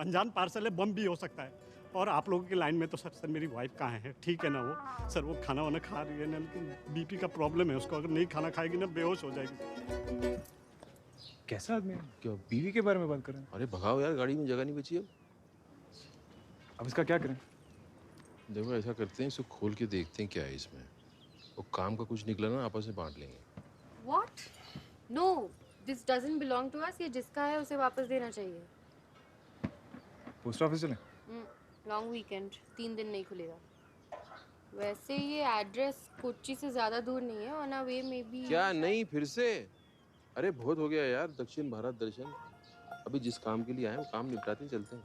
अनजान पार्सल है, बम भी हो सकता है। और आप लोगों की लाइन में तो सर मेरी वाइफ कहाँ है? ठीक है ना वो सर, वो खाना वाना खा रही है ना, लेकिन बीपी का प्रॉब्लम है उसको, अगर नहीं खाना खाएगी ना बेहोश हो जाएगी।
कैसा आदमी है? क्या बीवी के बारे में बात कर रहे हैं?
अरे भगाओ यार, गाड़ी में जगह नहीं बची
अब इसका क्या करें?
देखो ऐसा करते हैं, इसको खोल के देखते हैं क्या है इसमें। वो काम का कुछ निकला ना, आपस में बांट लेंगे।
What? No, this doesn't belong to us. ये जिसका है उसे वापस देना चाहिए।
पोस्ट ऑफिस चलें?
लॉन्ग वीकेंड, 3 दिन नहीं खुलेगा। वैसे ये एड्रेस कोच्चि से ज़्यादा दूर नहीं है, ऑन अ वे में भी।
क्या नहीं फिर से? अरे बहुत हो गया यार, दक्षिण भारत दर्शन। अभी जिस काम के लिए आए वो काम निपटाते ही चलते हैं।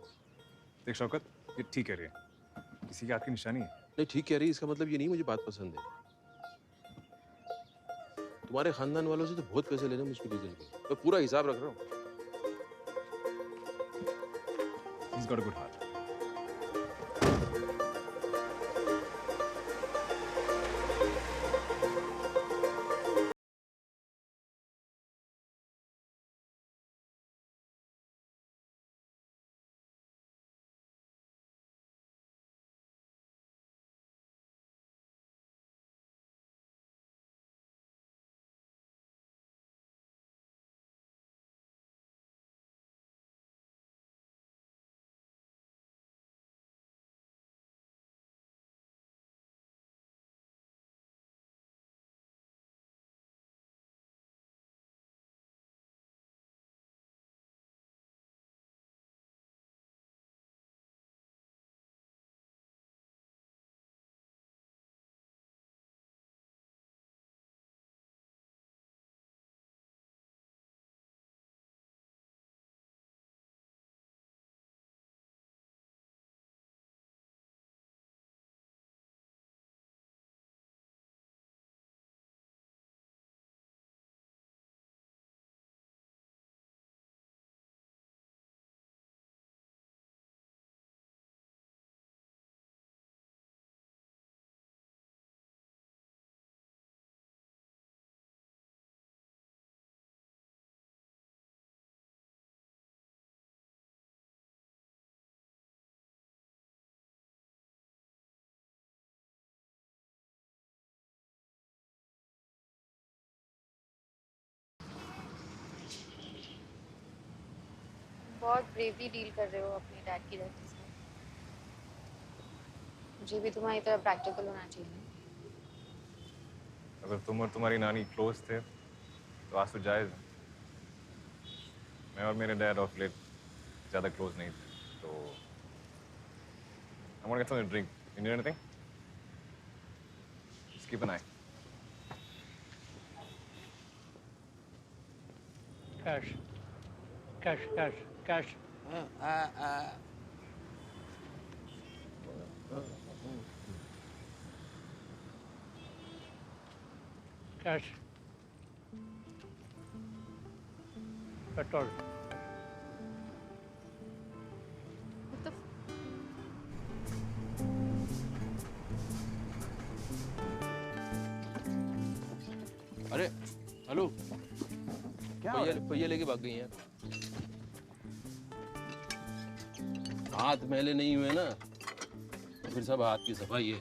देख शौकत, ये ठीक कह रही है, किसी की आपकी निशानी है।
नहीं ठीक कह रही है, इसका मतलब ये नहीं मुझे बात पसंद है। तुम्हारे खानदान वालों से तो बहुत पैसे लेने मुश्किल चल गए, मैं पूरा हिसाब रख रहा हूँ।
He's got a good heart.
बहुत ब्रेवली डील कर रहे हो अपनी डैड की डेथ के साथ। मुझे भी तुम्हारी तरह प्रैक्टिकल होना चाहिए।
अगर तुम और तुम्हारी नानी क्लोज थे तो आज तो जायज़ है। मैं और मेरे डैड ऑफ लेट ज़्यादा क्लोज नहीं थे, तो I want to get something to drink. You need anything? Just keep an eye.
Cash. Cash, cash, cash. Cash. Petrol.
What the
अरे हेलो,
क्या
पहिया पहिया लेके भाग गई यार। हाथ मैले नहीं हुए ना तो फिर सब हाथ की सफाई है।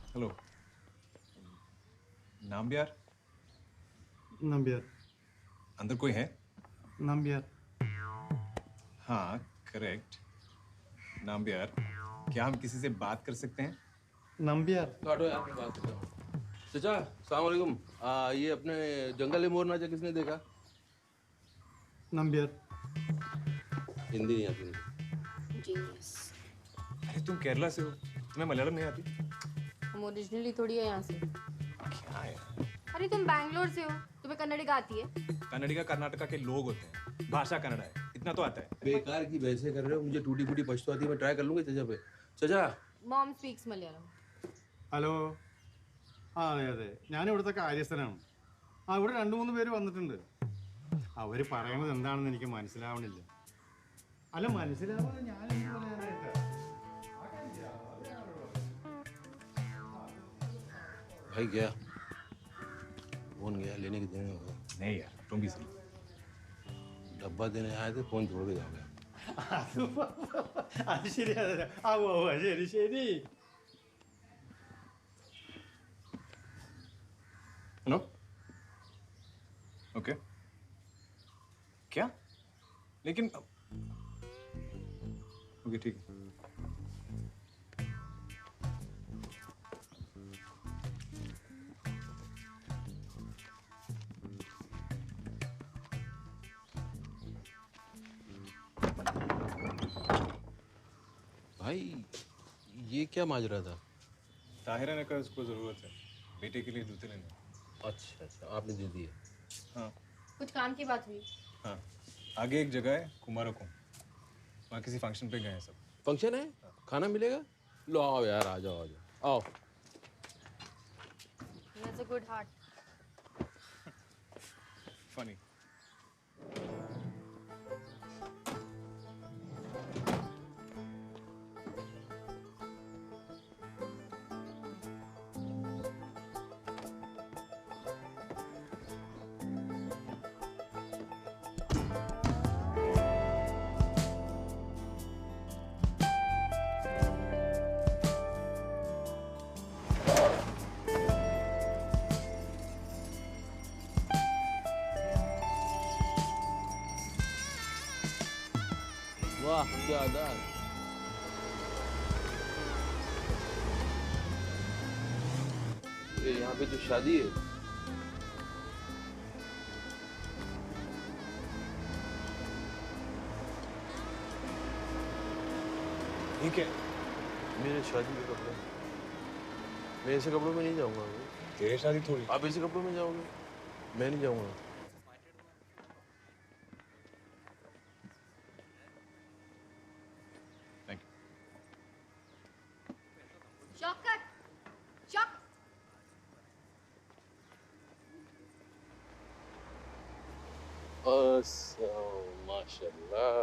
हेलो, नाम्बियार?
नंबियार।
अंदर कोई है?
नंबियार।
हाँ, करेक्ट। नाम्बियार, क्या हम किसी से बात कर सकते हैं?
नंबियार।
काटो यार, मैं बात करता हूँ। चाचा, अस्सलाम वालेकुम। ये अपने जंगल मोर नाचा किसने देखा?
नंबियार।
हिंदी नहीं आती मुझे।
जीनियस।
अरे तुम केरला से हो, तुम्हें मलयालम नहीं आती?
हम ओरिजिनली थोड़ी है यहाँ से।
क्या है?
अरे तुम बैंगलोर से हो, तुम्हें कन्नड़ी आती है?
कन्नड़ी का कर्नाटका के लोग होते हैं, भाषा कन्नड़ा है, इतना तो आता है।
बेकार की बहसें कर रहे हो, मुझे टूटी फूटी पछतो आती है, मैं ट्राई कर लूंगी चाचा पे। चाचा।
Mom speaks Malayalam.
ഹലോ, അതെ അതെ, ഞാൻ ഇവിടുത്തെ കാര്യസ്ഥനാണ്. ഇവിടെ 2-3 പേര് വന്നിട്ടുണ്ട്. അവർ പറയുന്നത് എന്താണെന്ന് എനിക്ക് മനസ്സിലാവണില്ല. അല്ല, മനസ്സിലാവുന്നത് ഞാൻ എന്ത് പറയാനായിട്ടാ?
भाई गया, फोन गया, लेने के देने होगा।
नहीं यार, तुम भी सही।
डब्बा देने आए थे, फोन छोड़ के जाओ गया।
അത് ശരിയാ. ശരി ശരി.
नो? ओके। क्या? लेकिन ओके, ठीक है।
भाई ये क्या माजरा था?
ताहिरा ने कहा उसको जरूरत है बेटे के लिए जूते लेने।
अच्छा अच्छा, आपने दे दिए?
हाँ
कुछ काम की बात हुई?
हाँ, आगे एक जगह है कुमारकों, वहाँ किसी फंक्शन पे गए हैं सब।
फंक्शन है? खाना मिलेगा? लो आओ यार, आ जाओ आ जाओ, आओ।
He has a good heart.
Funny.
वाह क्या दाल। ये यहाँ पे जो शादी है,
ठीक है।
मेरे शादी के कपड़े, मैं ऐसे कपड़ों में नहीं जाऊंगा।
तेरे शादी थोड़ी।
आप ऐसे कपड़ों में जाओगे? मैं नहीं जाऊंगा।
Shortcut. Short.
माशाल्लाह।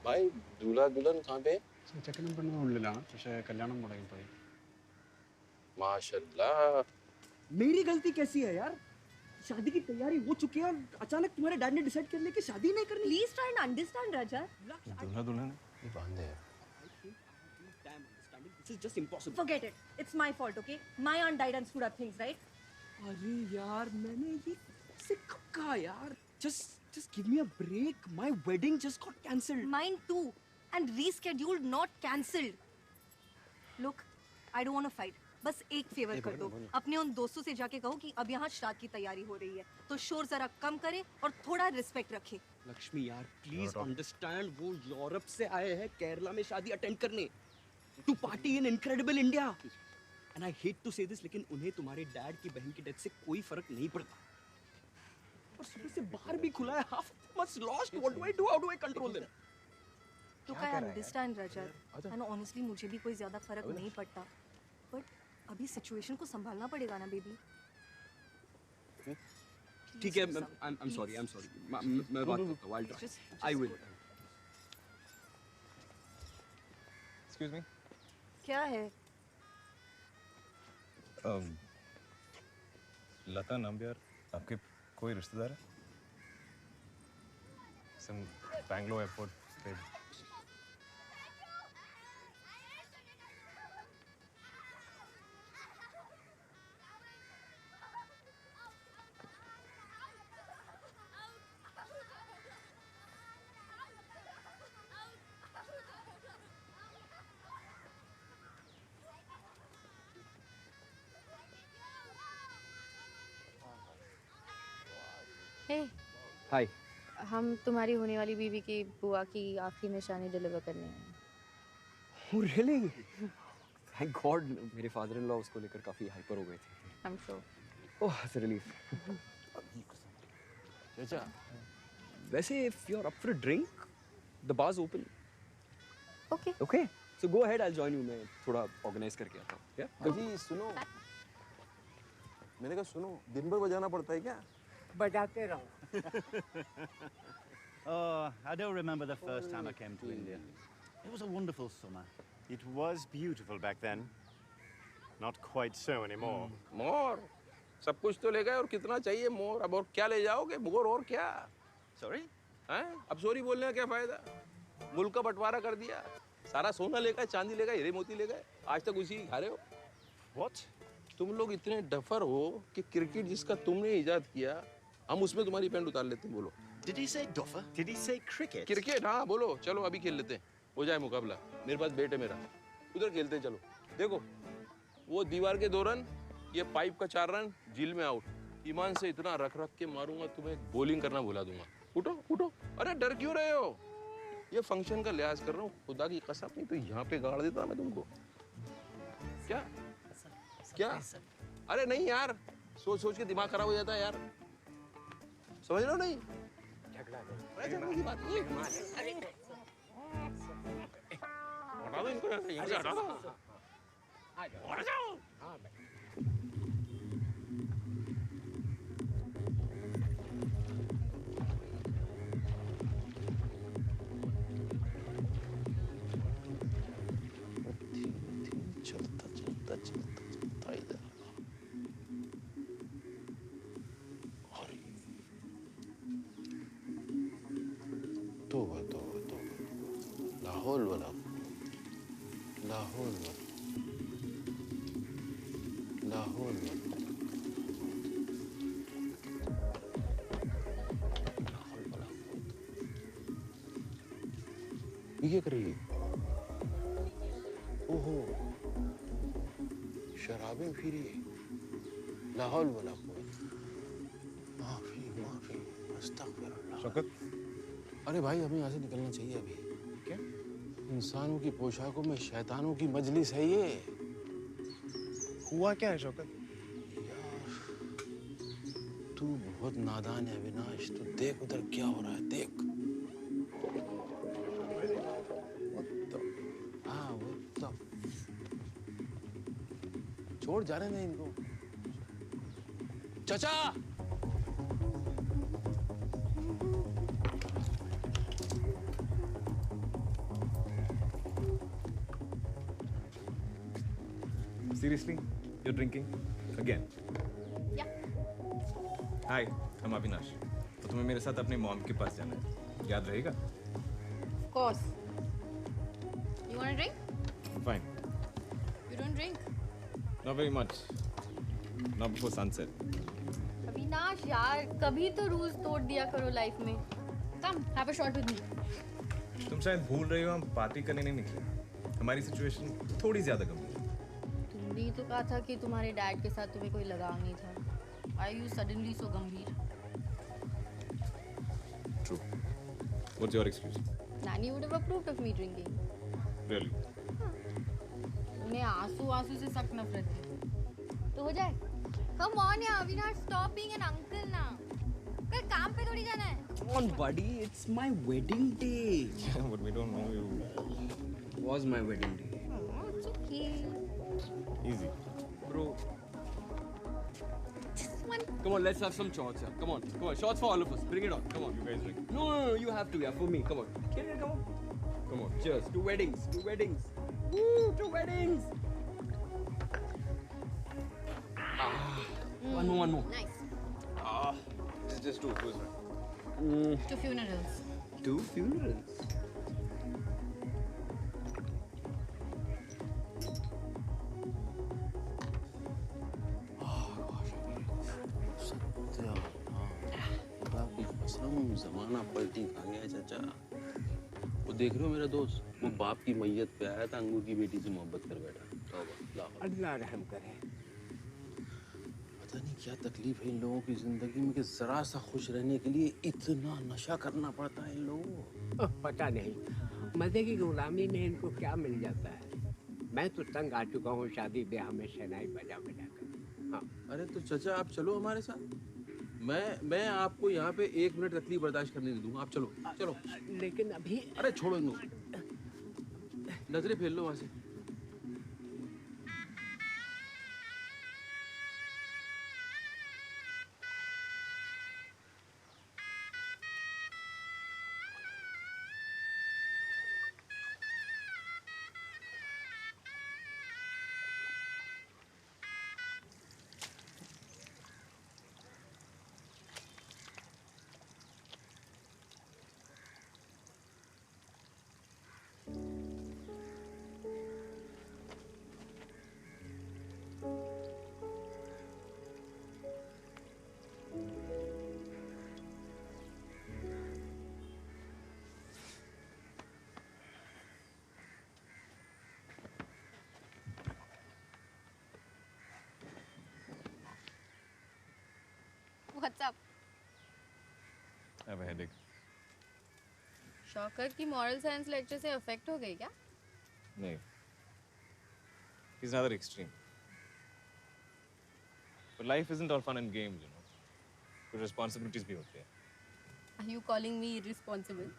भाई दूल्हा दुल्हन कहाँ पे?
ചെക്കനും പെണ്ണും ഉള്ളിലാണ് പക്ഷേ കല്യാണം മുടങ്ങിപ്പോയി.
माशाल्लाह.
मेरी गलती कैसी है यार? शादी की तैयारी हो चुकी है और अचानक तुम्हारे डैड ने डिसाइड कर लिया कि शादी नहीं करनी.
Please try and understand, Raja.
दूल्हा दुल्हन
ये बांधे हैं.
This is just impossible.
Forget it. It's my fault, okay? My aunt died and screwed up things, right?
अरे यार मैंने ये से कब कहा यार? Just give me a break. My wedding just got cancelled.
Mine too. And rescheduled, not cancelled. Look, I don't want to fight. बस एक फेवर कर दो. अपने उन दोस्तों से जाके कहो कि अब यहाँ श्राद्ध की तैयारी हो रही है, तो शोर जरा कम करे और थोड़ा रिस्पेक्ट रखे.
लक्ष्मी यार प्लीज अंडरस्टैंड, वो यूरोप से आए हैं केरला में शादी अटेंड करने, to party in incredible India. And I hate to say this, लेकिन उन्हें तुम्हारे डैड की बहन की डेथ से कोई फर्क नहीं पड़ता. और सुबह से बाहर भी खुला है, half must lost. What do I do? How do I control them?
Look, I understand, Rajat. And honestly, मुझे भी कोई ज्यादा फर्क नहीं पड़ता. But अभी सिचुएशन को संभालना पड़ेगा ना बेबी.
ठीक है, I'm sorry. मैं बात करता हूँ. I'll try. I will.
Excuse me.
क्या है?
लता नाम्बियार आपके कोई रिश्तेदार है? बैंगलोर एयरपोर्ट पे.
हे,
हाय.
हम तुम्हारी होने वाली बीवी की बुआ की आखिरी निशानी डिलीवर करने आए हैं.
Oh really? Thank God. मेरे फादर इन लॉ उसको लेकर काफी हाइपर हो गए थे.
I'm sure.
Oh, it's a relief.
चाचा.
वैसे if you're up for a drink, the bar's open.
Okay.
Okay. So go ahead. I'll join you. मैं थोड़ा organize करके आता हूँ. Yeah.
जी सुनो. मैंने कहा सुनो, दिन भर बजाना पड़ता है क्या?
बजाते रहो.
Oh, I don't remember the first time I came to India. It was a wonderful summer.
It was beautiful back then. Not quite so anymore.
मोर. सब कुछ तो ले गए और कितना चाहिए मोर? अब और क्या ले जाओगे? मोर और क्या?
Sorry?
हैं? अब सॉरी बोलने का क्या फायदा? मुल्क का बंटवारा कर दिया. सारा सोना ले गए, चांदी ले गए, हीरे मोती ले गए. आज तक उसी खा रहे हो.
What?
तुम लोग इतने डफर हो कि क्रिकेट जिसका तुमने इजाद किया, हम उसमें तुम्हारी पैंट उतार लेते हैं. बोलो.
Did he say duffer? Did he say cricket?
Cricket हाँ बोलो. चलो अभी खेल लेते हैं. हो जाए मुकाबला. मेरे पास बैट है मेरा. उधर खेलते हैं चलो. देखो वो दीवार के 2 रन, ये पाइप का 4 रन, झील में आउट. ईमान से इतना रख के मारूंगा तुम्हें बॉलिंग करना भुला दूंगा. उठो उठो. अरे डर क्यों रहे हो? ये फंक्शन का लिहाज कर रहा हूँ. खुदा की कसम, नहीं तो यहाँ पे गाड़ देता मैं तुमको. क्या क्या? अरे नहीं यार, सोच के दिमाग खराब हो जाता है यार. समझ रहे हो नहीं? झगड़ा की बात नहीं है. हटा दो इनको, यहाँ से हटा दो. हट जाओ. चलता इधर. तोबा लाहौल वाला ये क्या कर रही है? ओहो, शराबें फिरी. लाहौल वाला माफी अस्तगफिरुल्लाह.
शौकत.
अरे भाई हमें यहाँ से निकलना चाहिए अभी.
क्या?
इंसानों की पोशाकों में शैतानों की मजलिस है ये.
हुआ क्या है शौकत?
तू बहुत नादान है अविनाश. तू देख उधर क्या हो रहा है. देख. हाँ वो तो छोड़ जा रहे हैं इनको. चाचा
Seriously? You're drinking? Again?
Yeah.
Hi, I'm Avinash. तो तुम्हें मेरे साथ अपनी मॉम के पास जाना है। याद रहेगा?
Of course. You want a drink?
Fine.
You don't drink.
Not very much. Not before sunset.
Avinash यार, कभी तो रूल्स तोड़ दिया करो लाइफ में। Come, have a shot with me.
तुम शायद भूल रही हो हम पार्टी करने नहीं निकले। हमारी सिचुएशन थोड़ी ज्यादा गंभीर है।
तुमने तो कहा था कि तुम्हारे डैड के साथ तुम्हें कोई लगाव नहीं था। Why are you suddenly so गंभीर?
True. What's your excuse?
Nanny would have approved of me drinking.
Really?
उन्हें आंसू से सख्त नफरत थी। तो हो जाए। Come on यार, Avinash, stop being an uncle ना। कल काम पे थोड़ी जाना है।
Come on, buddy. It's my wedding day.
Yeah, but we don't know you.
Was my wedding day.
Oh, it's okay.
Easy.
Bro.
Just one.
Come on, let's have some shots, yeah. Come on. Shots for all of us. Bring it on. Come on.
You guys drink.
No, you have to, yeah. For me. Come on. Come on. Come on. Cheers. Two weddings. Woo, 2 weddings. One more.
Nice.
Just two. Who's right?
2 funerals.
2 funerals.
जमाना पलटी खा गया चाचा। वो देख रहे हो मेरा दोस्त, वो बाप की मैयत पे आया था, अंगूर की बेटी से मोहब्बत कर बैठा।
अल्लाह रहम करे।
पता नहीं क्या तकलीफ है इन लोगों की जिंदगी में कि जरा सा खुश रहने के लिए इतना नशा करना पड़ता है इन लोगों को।
पता नहीं मजे की गुलामी में इनको क्या मिल जाता है। मैं तो तंग आ चुका हूँ शादी ब्याह में शहनाई बजा कर। हाँ।
अरे तो चाचा आप चलो हमारे साथ। मैं आपको यहाँ पे 1 मिनट तकलीफ बर्दाश्त करने नहीं दूंगा। आप चलो।
लेकिन अभी
अरे छोड़ो इनको, नजरें फेर लो वहां से।
What's up?
I have a headache.
Shaukat की मॉरल साइंस लेक्चर से अफेक्ट हो गई क्या?
नहीं. He's rather extreme. But life isn't all fun and games, you know. कुछ responsibilities भी होते हैं.
Are you calling me irresponsible?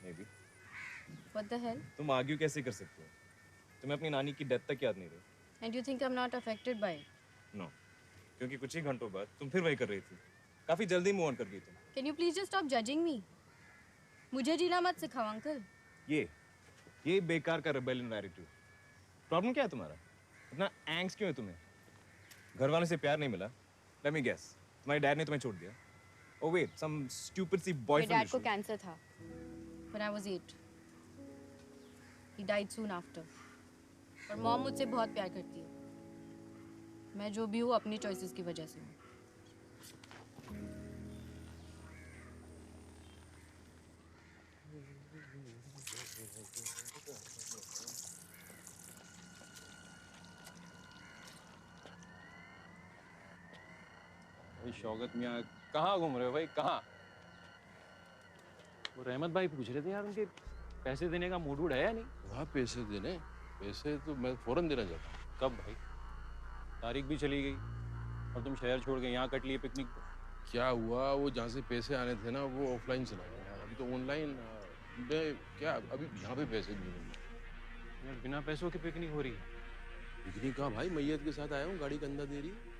Maybe.
What the hell?
तुम आर्ग्यू कैसे कर सकते हो? तुम्हें अपनी नानी की डेथ तक याद नहीं रही.
And you think I'm not affected by it?
No. क्योंकि कुछ ही घंटों बाद तुम फिर वही कर रही थी. काफी जल्दी मूव ऑन कर गई तुम.
Can you please just stop judging me? मुझे जीना मत सिखाओ अंकल.
ये बेकार का रेबेलियन एटीट्यूड. प्रॉब्लम क्या है तुम्हारा? इतना एंग्स्ट क्यों है तुम्हें? घर वालों से प्यार नहीं मिला? Let me guess. तुम्हारे डैड ने तुम्हें छोड़ दिया. Oh wait, some stupid सी
मेरे
boyfriend
डैड को
issue.
कैंसर था. When I was 8. He died soon after. और मॉम मुझसे बहुत प्यार करती है. मैं जो भी हूँ अपनी चॉइसेस की वजह से हूँ.
भाई शौकत मियाँ कहाँ घूम रहे हो भाई, कहाँ? वो रहमत भाई पूछ रहे थे यार, उनके पैसे देने का मूड वूड है या नहीं?
वहाँ पैसे देने? पैसे तो मैं फौरन देना चाहता हूँ।
कब भाई? तारीख भी चली गई और तुम शहर छोड़ के यहाँ कट लिए पिकनिक पे।
क्या हुआ, वो जहाँ से पैसे आने थे ना वो ऑफलाइन चला गया, अभी तो ऑनलाइन। क्या अभी यहाँ पे पैसे भी नहीं।
यार बिना पैसों की पिकनिक हो रही है?
पिकनिक कहाँ भाई, मैयत के साथ आया हूँ, गाड़ी कंधा दे रही है।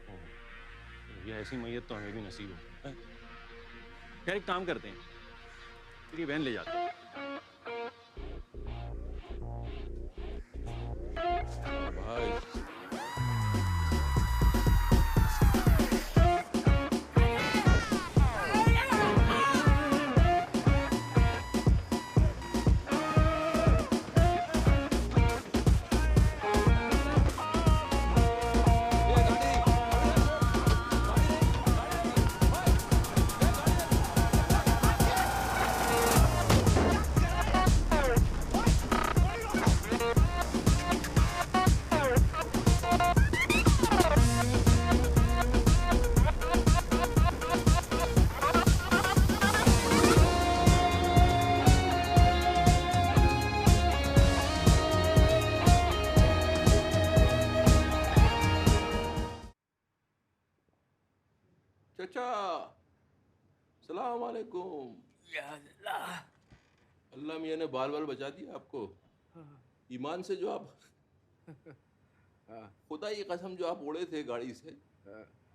ये ऐसी मैयत तो हमें भी नसीब हो। खैर एक काम करते हैं, तेरी बहन ले जाते हैं।
भाई अस्सलाम वालेकुम।
या अल्लाह।
अल्लाह मियाँ ने बाल बाल बचा दिया आपको। ईमान से जो आप खुदा की कसम जो आप उड़े थे गाड़ी से,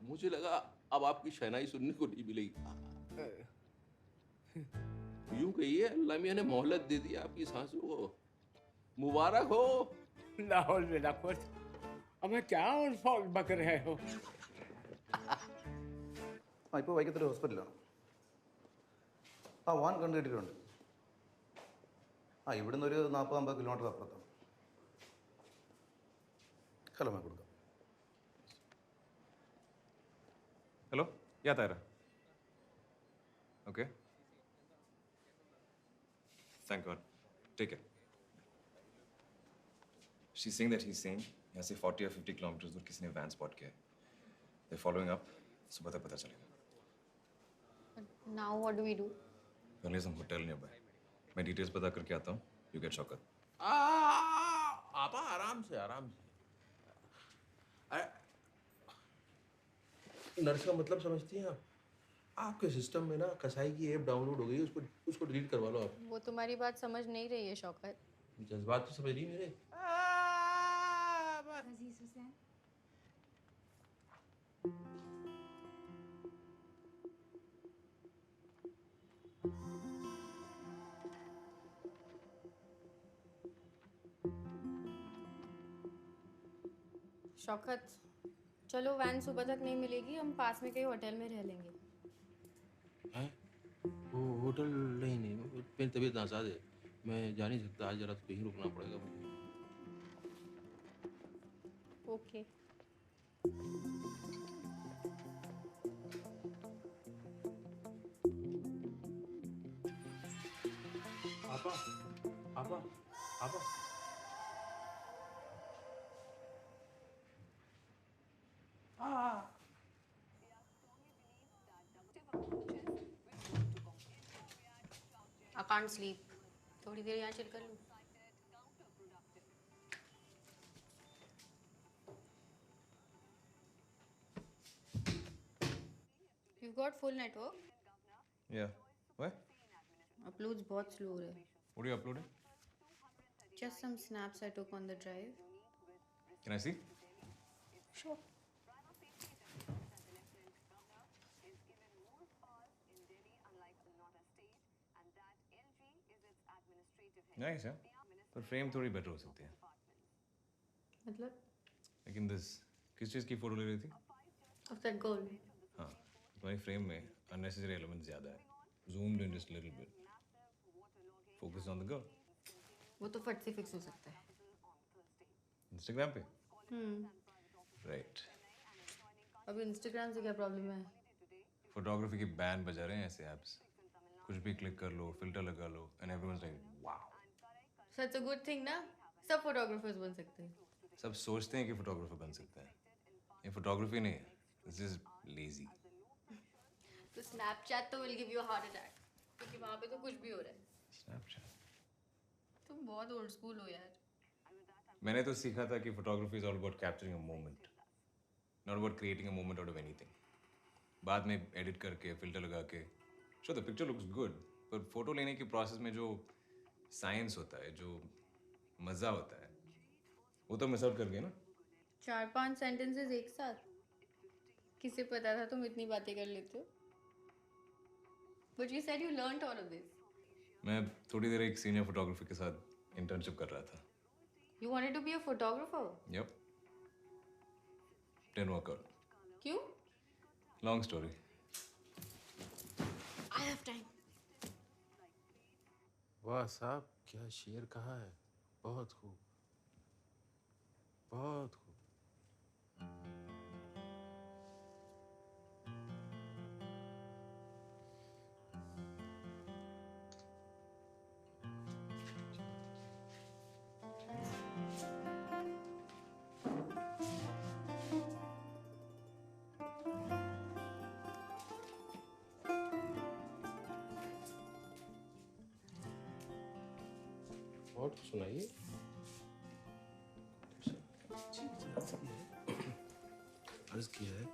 मुझे लगा अब आपकी शहनाई सुनने को नहीं मिलेगी। यूं कहिए अल्लाह मियाँ ने मोहलत दे दी आपकी सांसों को। मुबारक हो।
लाहौल में लाखवत, हमें क्या और फौल बक रहे हो?
ഇപ്പോൾ വൈക്കത്തൊരു ഹോസ്പിറ്റലാണ്. വാൻ കണ്ടുകിട്ടിട്ടുണ്ട്. ഇവിടുന്ന് ഒരു 40-50 കിലോമീറ്റർ അപ്പുറത്താണ്. ഹലോ मैं കൊടുക്കാം.
हेलो, या तारा? Okay. Thank God. Take care. She's saying that he's saying यहाँ से 40 or 50 किलोमीटर दूर किसी ने वैन स्पॉट किया है. They're following up. सुबह तक पता चलेगा.
Now what do we do?
There is some hotel nearby. मैं डिटेल्स पता करके आता हूँ. You get Shaukat.
आपा आराम से आराम से। नर्स का मतलब समझती हैं आप? आपके सिस्टम में ना कसाई की ऐप डाउनलोड हो गई है, उसको डिलीट करवा लो आप।
वो तुम्हारी बात समझ नहीं रही है शौकत.
जज्बात तो समझ रही मेरे।
अजीज हुसैन,
शौकत, चलो वैन सुबह तक नहीं मिलेगी, हम पास में कहीं होटल में रह लेंगे.
हैं? वो होटल नहीं, मेरी तबीयत नासाज है, मैं जा नहीं सकता आज, जरा तो कहीं रुकना पड़ेगा मुझे।
ओके.
आपा, आपा, आपा।
I can't sleep. थोड़ी देर यहाँ चिल कर लूँ. You've got full network.
Yeah. What?
Uploads बहुत slow हो रहे हैं.
What are you uploading?
Just some snaps I took on the drive.
Can I see?
Sure.
Nice, huh? पर फ्रेम थोड़ी बेटर हो सकती है.
मतलब?
लेकिन किस चीज़ की फोटो ले रही थी?
Of that goal.
हाँ, तुम्हारी फ्रेम में unnecessary elements ज़्यादा है. Zoomed in just a little bit. Focus on the girl.
वो तो फट से फिक्स हो सकता है.
Instagram पे? Right.
अब Instagram से क्या प्रॉब्लम है?
फोटोग्राफी की बैंड बजा रहे हैं ऐसे ऐप्स. कुछ भी क्लिक कर लो, फिल्टर लगा लो, and everyone's like, wow.
Such a good thing ना? सब फोटोग्राफर्स बन सकते हैं.
सब सोचते हैं कि फोटोग्राफर बन सकते हैं. ये फोटोग्राफी नहीं है. This is lazy.
तो Snapchat तो will give you a heart attack. क्योंकि वहाँ पे तो कुछ भी हो रहा है.
Snapchat.
तुम बहुत old school हो यार.
मैंने तो सीखा था कि photography is all about capturing a moment, not about creating a moment out of anything. बाद में एडिट करके फिल्टर लगा के, sure the picture looks good, पर फोटो लेने की प्रोसेस में जो साइंस होता है, जो मजा होता है, वो तो मिस आउट कर गए ना.
4-5 सेंटेंसेस एक साथ. किसे पता था तुम इतनी बातें कर लेते हो? But you said you learned all of this.
मैं थोड़ी देर एक सीनियर फोटोग्राफर के साथ इंटर्नशिप कर रहा था.
You wanted to be a photographer?
Yep. Didn't work out.
क्यों?
Long story.
I have time.
वाह साहब, क्या शेर कहा है. बहुत खूब, बहुत खूब. और कुछ सुनाइए. अर्ज किया है,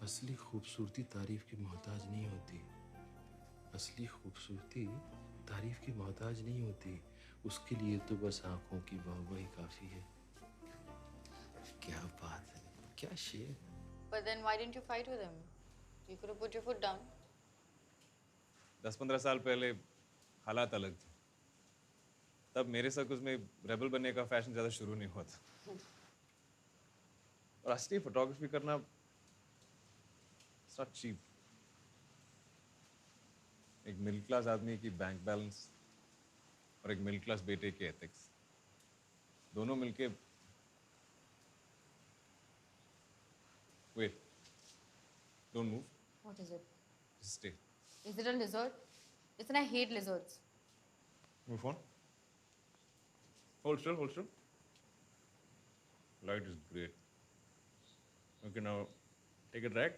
असली खूबसूरती तारीफ की मोहताज नहीं होती, असली खूबसूरती तारीफ की मोहताज नहीं होती, उसके लिए तो बस आंखों की वाहवाही काफी है। क्या बात है, क्या शेर।
But then why didn't you fight with him? You could have put your foot down.
10-15 साल पहले हालात अलग थे। तब मेरे सर्कल्स में रेबल बनने का फैशन ज़्यादा शुरू नहीं हुआ था। और असली फोटोग्राफी करना it's not cheap. एक मिडिल क्लास आदमी की बैंक बैलेंस और एक मिडिल क्लास बेटे के एथिक्स दोनों मिलके Wait. Don't move.
What is it?
Just stay.
Is it a lizard? Listen, I hate lizards.
Move on. Hold still, hold still. Light is great. Okay, now take a drag.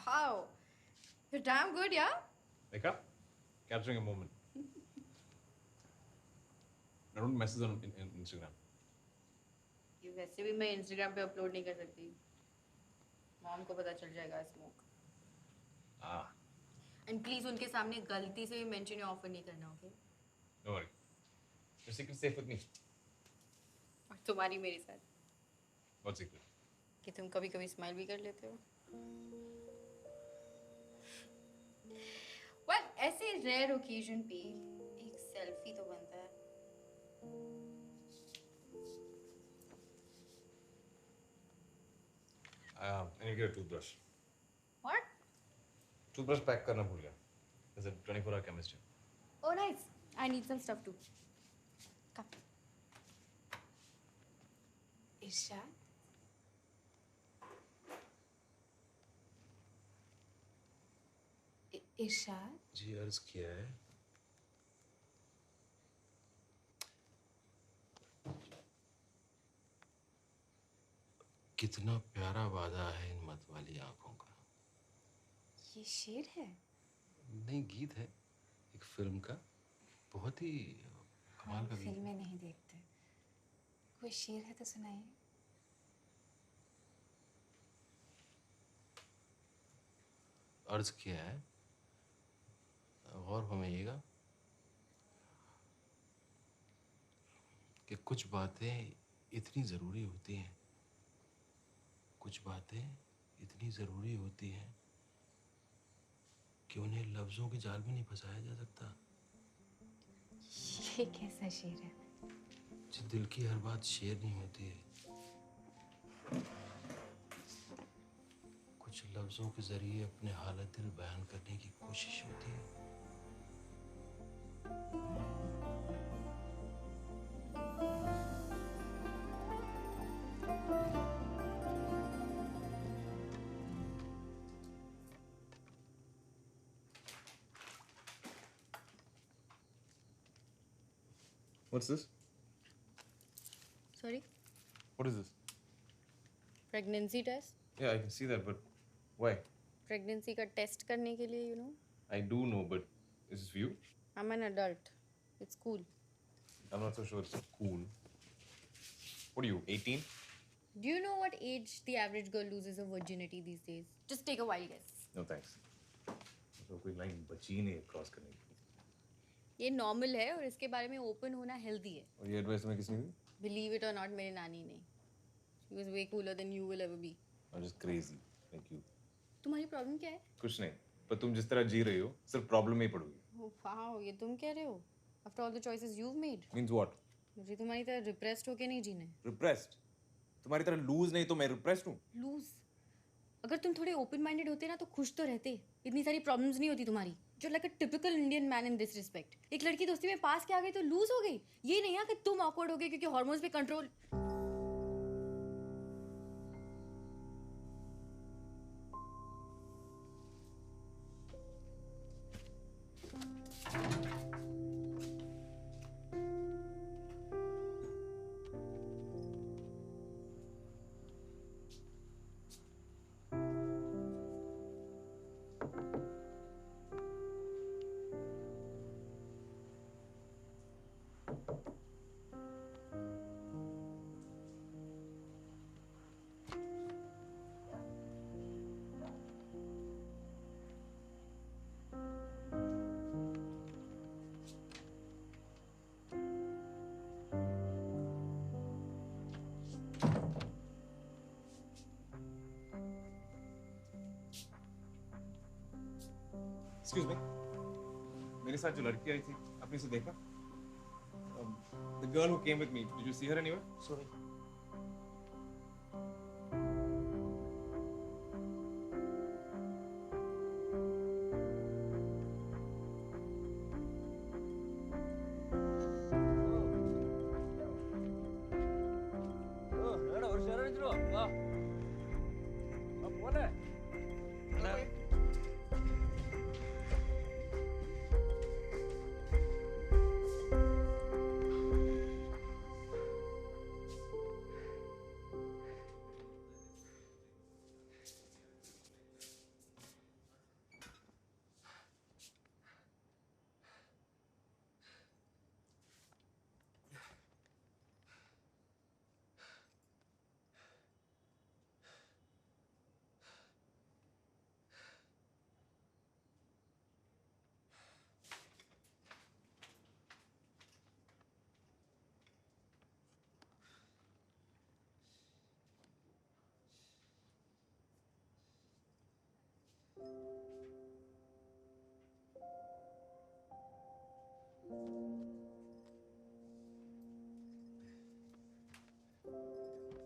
Wow. You're damn good, yeah?
Dekha? Capturing a moment. I don't message on in Instagram.
ये वैसे भी मैं Instagram पे upload नहीं कर सकती। Mom को पता चल जाएगा स्मोक।
Ah,
And please उनके सामने गलती से भी मेंशन या ऑफर नहीं करना, okay?
don't worry. Your secret's safe with me.
और तुम्हारी मेरे साथ
What secret?
कि तुम कभी-कभी स्माइल भी कर लेते हो। Well, ऐसे रेयर ओकेजन पे एक सेल्फी तो बनता है।
I need to get a toothbrush.
What?
Toothbrush pack करना भूल गया. There's a 24-hour chemist here.
Oh, nice. I need some stuff too. Come. Irshad? इरशाद?
जी अर्ज किया है। कितना प्यारा वादा है इन मत वाली आंखों का।
ये शेर है?
नहीं, गीत है एक फिल्म का, बहुत ही कमाल का गीत।
फिल्में नहीं देखते। कोई शेर है तो सुनाइए।
अर्ज किया है, गौर फरमाइएगा कि कुछ बातें इतनी ज़रूरी होती हैं, कुछ बातें इतनी ज़रूरी होती हैं कि उन्हें लफ्ज़ों के जाल में नहीं फंसाया जा सकता।
ये कैसा शेर है?
जी, दिल की हर बात शेर नहीं होती है, कुछ लफ्ज़ों के ज़रिए अपने हालत दिल बयान करने की कोशिश होती है।
What's this?
Sorry?
What is this?
Pregnancy test?
Yeah, I can see that, but why?
Pregnancy का टेस्ट करने के लिए, you know?
I do know, but is this for you?
I'm an adult. It's cool.
I'm not so sure it's cool. What are you, 18?
Do you know what age the average girl loses her virginity these days? Just take a wild guess.
No thanks. तो कोई line बची नहीं cross करने की।
ये normal है और इसके बारे में ओपन होना हेल्दी है।
और ये एडवाइस तुम्हें किसने दी?
Believe it or not, मेरी नानी ने। She was way cooler than you will ever be.
I'm just crazy like you.
तुम्हारी प्रॉब्लम क्या है?
कुछ नहीं, पर तुम जिस तरह जी रही हो सिर्फ प्रॉब्लम में ही पड़ोगी।
Oh wow, ये तुम कह रहे हो? After all the choices you've made.
Means what?
मुझे तुम्हारी तरह repressed होके नहीं जीना है।
Repressed? तुम्हारी तरह लूज नहीं तो मैं repressed हूँ।
Lose? अगर तुम थोड़े ओपन माइंडेड होते ना तो खुश तो रहते। इतनी सारी प्रॉब्लम्स नहीं होती तुम्हारी। You're like a typical Indian man in this respect. एक लड़की दोस्ती में पास के आ गई तो लूज हो गई। ये नहीं है कि तुम awkward हो गए क्योंकि हार्मोन्स पे कंट्रोल।
Excuse me. मेरे साथ जो लड़की आई थी, आपने उसे देखा? The girl who came with me. Did you see her anywhere?
Sorry.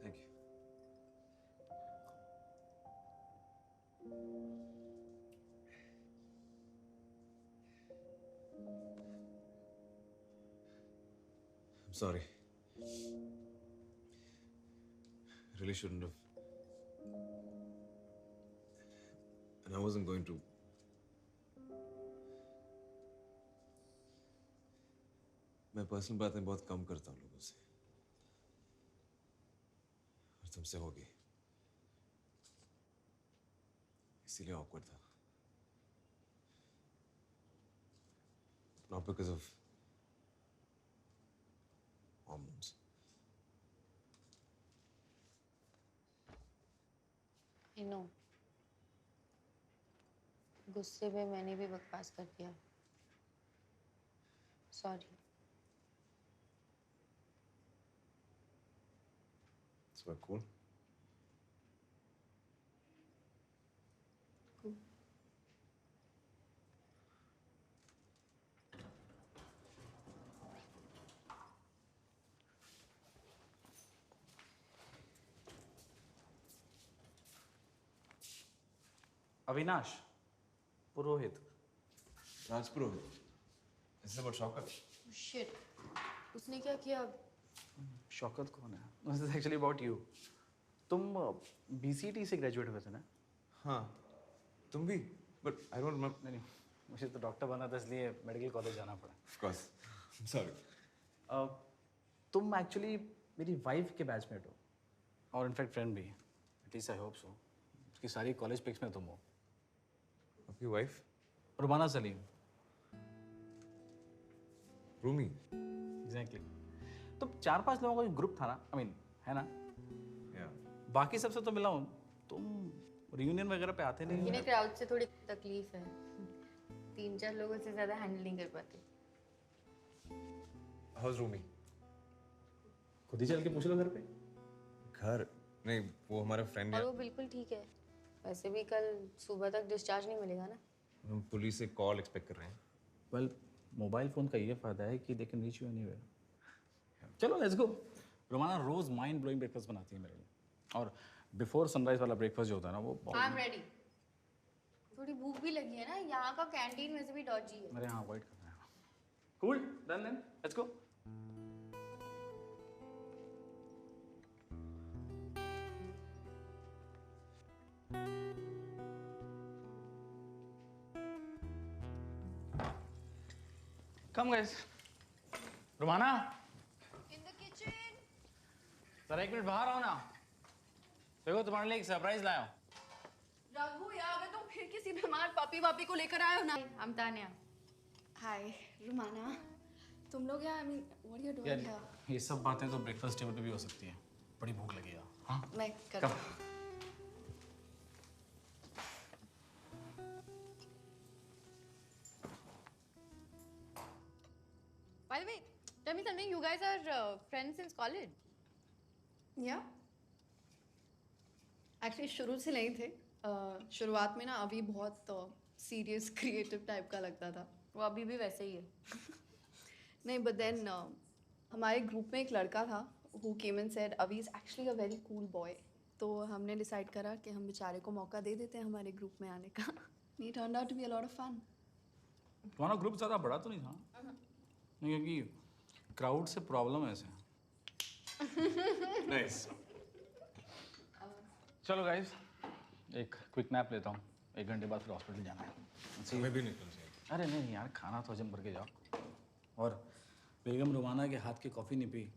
Thank you. I'm sorry. I really shouldn't have. And I wasn't going to. मैं पर्सनल बातें बहुत कम करता हूँ लोगों से, और तुमसे हो गई, इसीलिए awkward था. Not because of hormones.
I know. गुस्से में मैंने भी बकवास कर दिया. Sorry.
So we're cool.
Cool.
Avinash, Purohit.
Raj Purohit. Is this about Shaukat?
Shit. उसने क्या किया?
शौकत कौन है? This is actually about you. तुम BCT से ग्रेजुएट हुए थे ना?
हाँ. तुम भी? But I don't remember.
नहीं, मुझे तो डॉक्टर बना था इसलिए मेडिकल कॉलेज जाना पड़ा.
Of course. I'm sorry.
तुम एक्चुअली मेरी वाइफ के बैचमेट हो, और इनफैक्ट फ्रेंड भी. At least I hope so. उसकी सारी कॉलेज पिक्स में तुम हो.
आपकी वाइफ?
रुमाना सलीम.
रूमी.
एग्जैक्टली. तो 4-5 लोगों का ग्रुप था ना, आई मीन, है ना? बाकी सबसे तो मिला हूँ. तुम रियूनियन वगैरह पे आते नहीं?
इन्हें क्राउड से थोड़ी तकलीफ है. 3-4 लोगों से ज्यादा हैंडल नहीं कर पाते.
How's रूमी?
खुद ही चल के पूछ लो घर पे.
घर नहीं, वो हमारा फ्रेंड
और
है.
वो बिल्कुल ठीक है. वैसे भी कल सुबह तक डिस्चार्ज नहीं मिलेगा ना.
हम पुलिस से कॉल एक्सपेक्ट कर रहे हैं.
वेल, मोबाइल फोन का ये फायदा है कि they can reach you anywhere. चलो लेट्स गो. रोमाना रोज माइंड ब्लोइंग ब्रेकफास्ट बनाती है मेरे लिए, और बिफोर सनराइज वाला ब्रेकफास्ट जो होता है ना, वो
आई एम रेडी. थोड़ी भूख भी लगी है ना. यहाँ का कैंटीन वैसे भी डॉजी है.
अरे हाँ, अवॉइड करना है. Cool, done then, let's go. Come guys. Romana,
in the kitchen.
जरा 1 मिनट बाहर आओ ना. देखो तुम्हारे लिए एक सरप्राइज लाया हूँ.
रघु, यार अगर तुम फिर किसी बीमार पापी वापी को लेकर आए हो ना. हम तान्या. हाय रुमाना. तुम लोग यार, I mean, what are you doing
यार
here?
ये सब बातें तो ब्रेकफास्ट टेबल पे भी हो सकती हैं। बड़ी भूख लगी है। हाँ
मैं कर
कब?
By the way, tell me something. You guys are friends since college?
या एक्चुअली शुरू से नहीं थे। शुरुआत में ना अभी बहुत सीरियस क्रिएटिव टाइप का लगता था।
वो अभी भी वैसे ही है।
नहीं, बट देन हमारे ग्रुप में एक लड़का था हु केम एंड सेड अवी is actually a very cool boy. तो हमने डिसाइड करा कि हम बेचारे को मौका दे देते हैं हमारे ग्रुप में आने का। He turned out to be a lot of fun.
तुम्हारा ग्रुप ज़्यादा बड़ा तो नहीं था? नहीं, क्योंकि क्राउड से प्रॉब्लम है ऐसे। नाइस। चलो गाइस, एक क्विक नैप लेता हूँ। 1 घंटे बाद फिर हॉस्पिटल जाना है।
मैं भी निकल जाएगा।
अरे नहीं यार, खाना तो हजम करके जाओ। और बेगम रुमाना के हाथ की कॉफ़ी नहीं पी,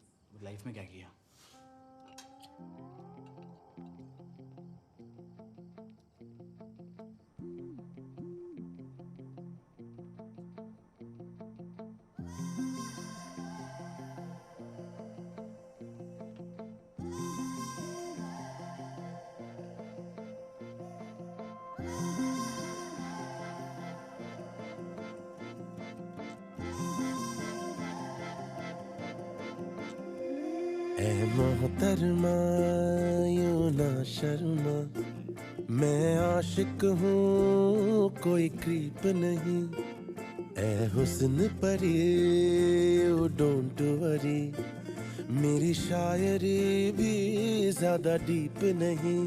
लाइफ में क्या किया?
ऐ मोहतरमा यूं ना शर्मा, मैं आशिक हूँ कोई क्रीप नहीं। ऐ हुस्न परी यू डोंट वरी, मेरी शायरी भी ज्यादा डीप नहीं।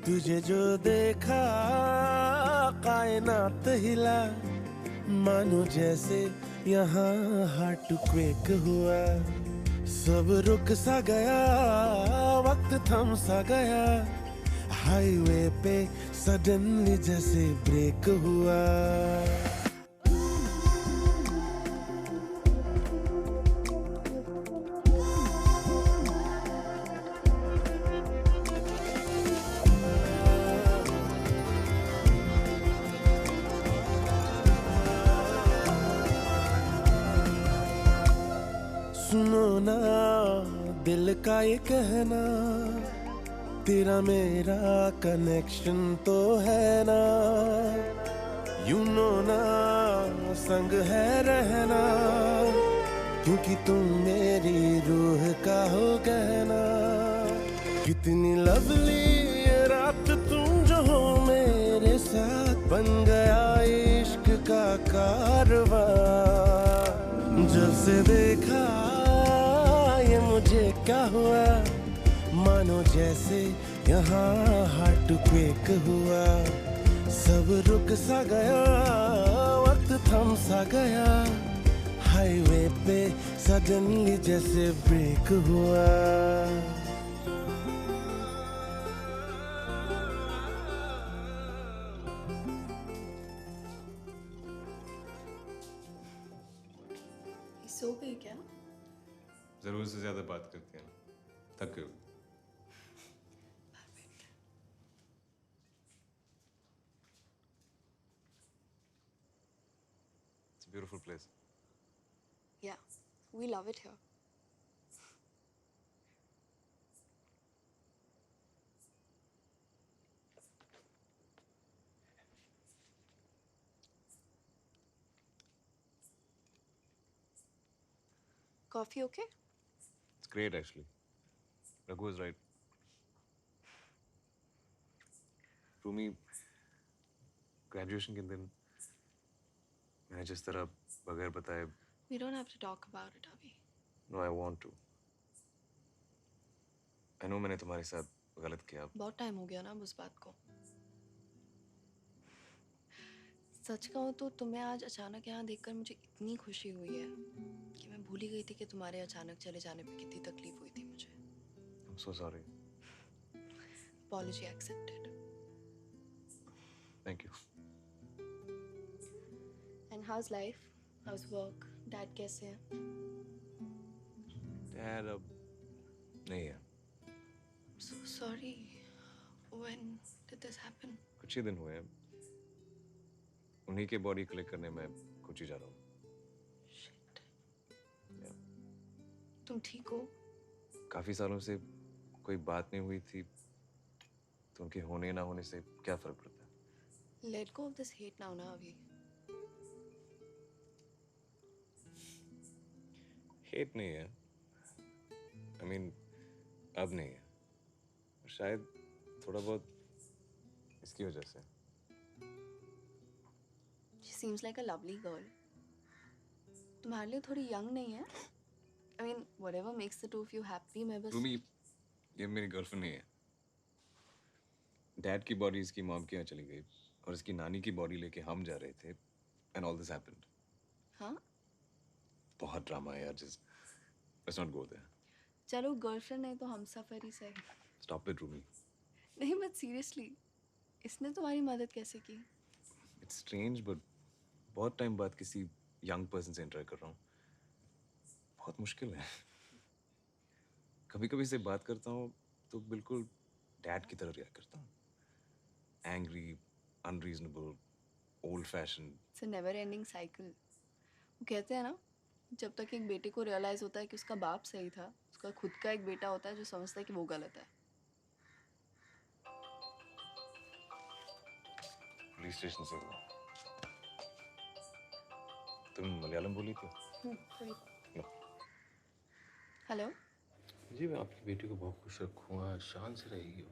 तुझे जो देखा कायनात हिला, मानो जैसे यहाँ हार्ट क्वेक हुआ। सब रुक सा गया, वक्त थम सा गया, हाईवे पे सडनली जैसे ब्रेक हुआ। सुनो ना दिल का ये कहना, तेरा मेरा कनेक्शन तो है ना। यू नो ना संग है रहना, क्योंकि तुम मेरी रूह का हो कहना। कितनी लवली ये रात तुम जो हो मेरे साथ, बन गया इश्क का कारवां। जब से देखा ये मुझे क्या हुआ, मानो जैसे यहाँ हार्ट क्वेक हुआ। सब रुक सा गया, वक्त थम सा गया, हाईवे पे सडनली जैसे ब्रेक हुआ।
सो गई क्या?
जरूरत से ज्यादा बात करती है ना, थक गई। It's a beautiful place.
Yeah, we love it here. Coffee okay?
It's great actually. Raghu was right. Rumi, graduation के दिन मैंने जिस तरह बगैर बताए।
We don't have to talk about it, Avi.
No, I want to. I know मैंने तुम्हारे साथ गलत किया।
बहुत टाइम हो गया ना उस बात को। सच कहूँ तो तुम्हें आज अचानक यहाँ देखकर मुझे इतनी खुशी हुई है कि मैं भूल ही गई थी कि तुम्हारे अचानक चले जाने पे कितनी तकलीफ हुई थी मुझे।
I'm so sorry.
Apology accepted.
Thank you.
And how's life? How's work? Dad कैसे हैं?
Dad अब नहीं है।
So sorry. When did this happen?
कुछ ही दिन हुए हैं। उन्हीं के बॉडी कलेक्ट करने में कोची जा रहा हूँ।
तुम ठीक हो?
काफी सालों से कोई बात नहीं हुई थी, तो उनके होने ना होने से क्या फर्क पड़ता है?
Let go of this hate now ना अभी।
हेट नहीं है, I mean, अब नहीं है, शायद थोड़ा बहुत इसकी वजह से।
She seems like a lovely girl. तुम्हारे लिए थोड़ी यंग नहीं है? I mean, whatever makes the two of you happy, मैं बस।
रूमी, ये मेरी गर्लफ्रेंड नहीं है। डैड की बॉडी इसकी मॉम के यहाँ चली गई और इसकी नानी की बॉडी लेके हम जा रहे थे, and all this happened.
हाँ?
बहुत ड्रामा है यार, just let's not go there.
चलो गर्लफ्रेंड नहीं तो हम सफर ही सही।
Stop it, Rumi.
नहीं बट सीरियसली, इसने तुम्हारी मदद कैसे की?
It's strange, but बहुत टाइम बाद किसी यंग पर्सन से इंटरेक्ट कर रहा हूँ। बहुत मुश्किल है। कभी-कभी से बात करता हूँ तो बिल्कुल डैड की तरह रिएक्ट करता हूँ। Angry, unreasonable, old-fashioned.
It's a never-ending cycle. वो कहते हैं ना, जब तक एक बेटे को रियलाइज होता है कि उसका बाप सही था, उसका खुद का एक बेटा होता है जो समझता है कि वो गलत है।
पुलिस स्टेशन से हो। तुम मलयालम बोली थी?
हेलो।
जी मैं आपकी बेटी को बहुत खुश रखूँगा, शान से रहेगी वो।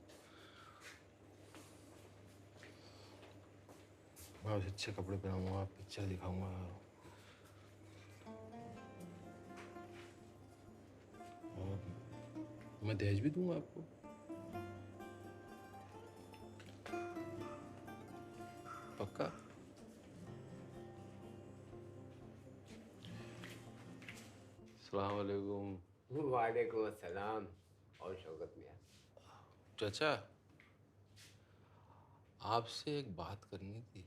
मैं उसे अच्छे कपड़े पहनाऊंगा, पिक्चर दिखाऊंगा। और मैं दहेज भी दूंगा आपको। पक्का? अस्सलाम वालेकुम।
वालेकुम अस्सलाम। और शौकत मियां।
चाचा, आपसे एक बात करनी थी।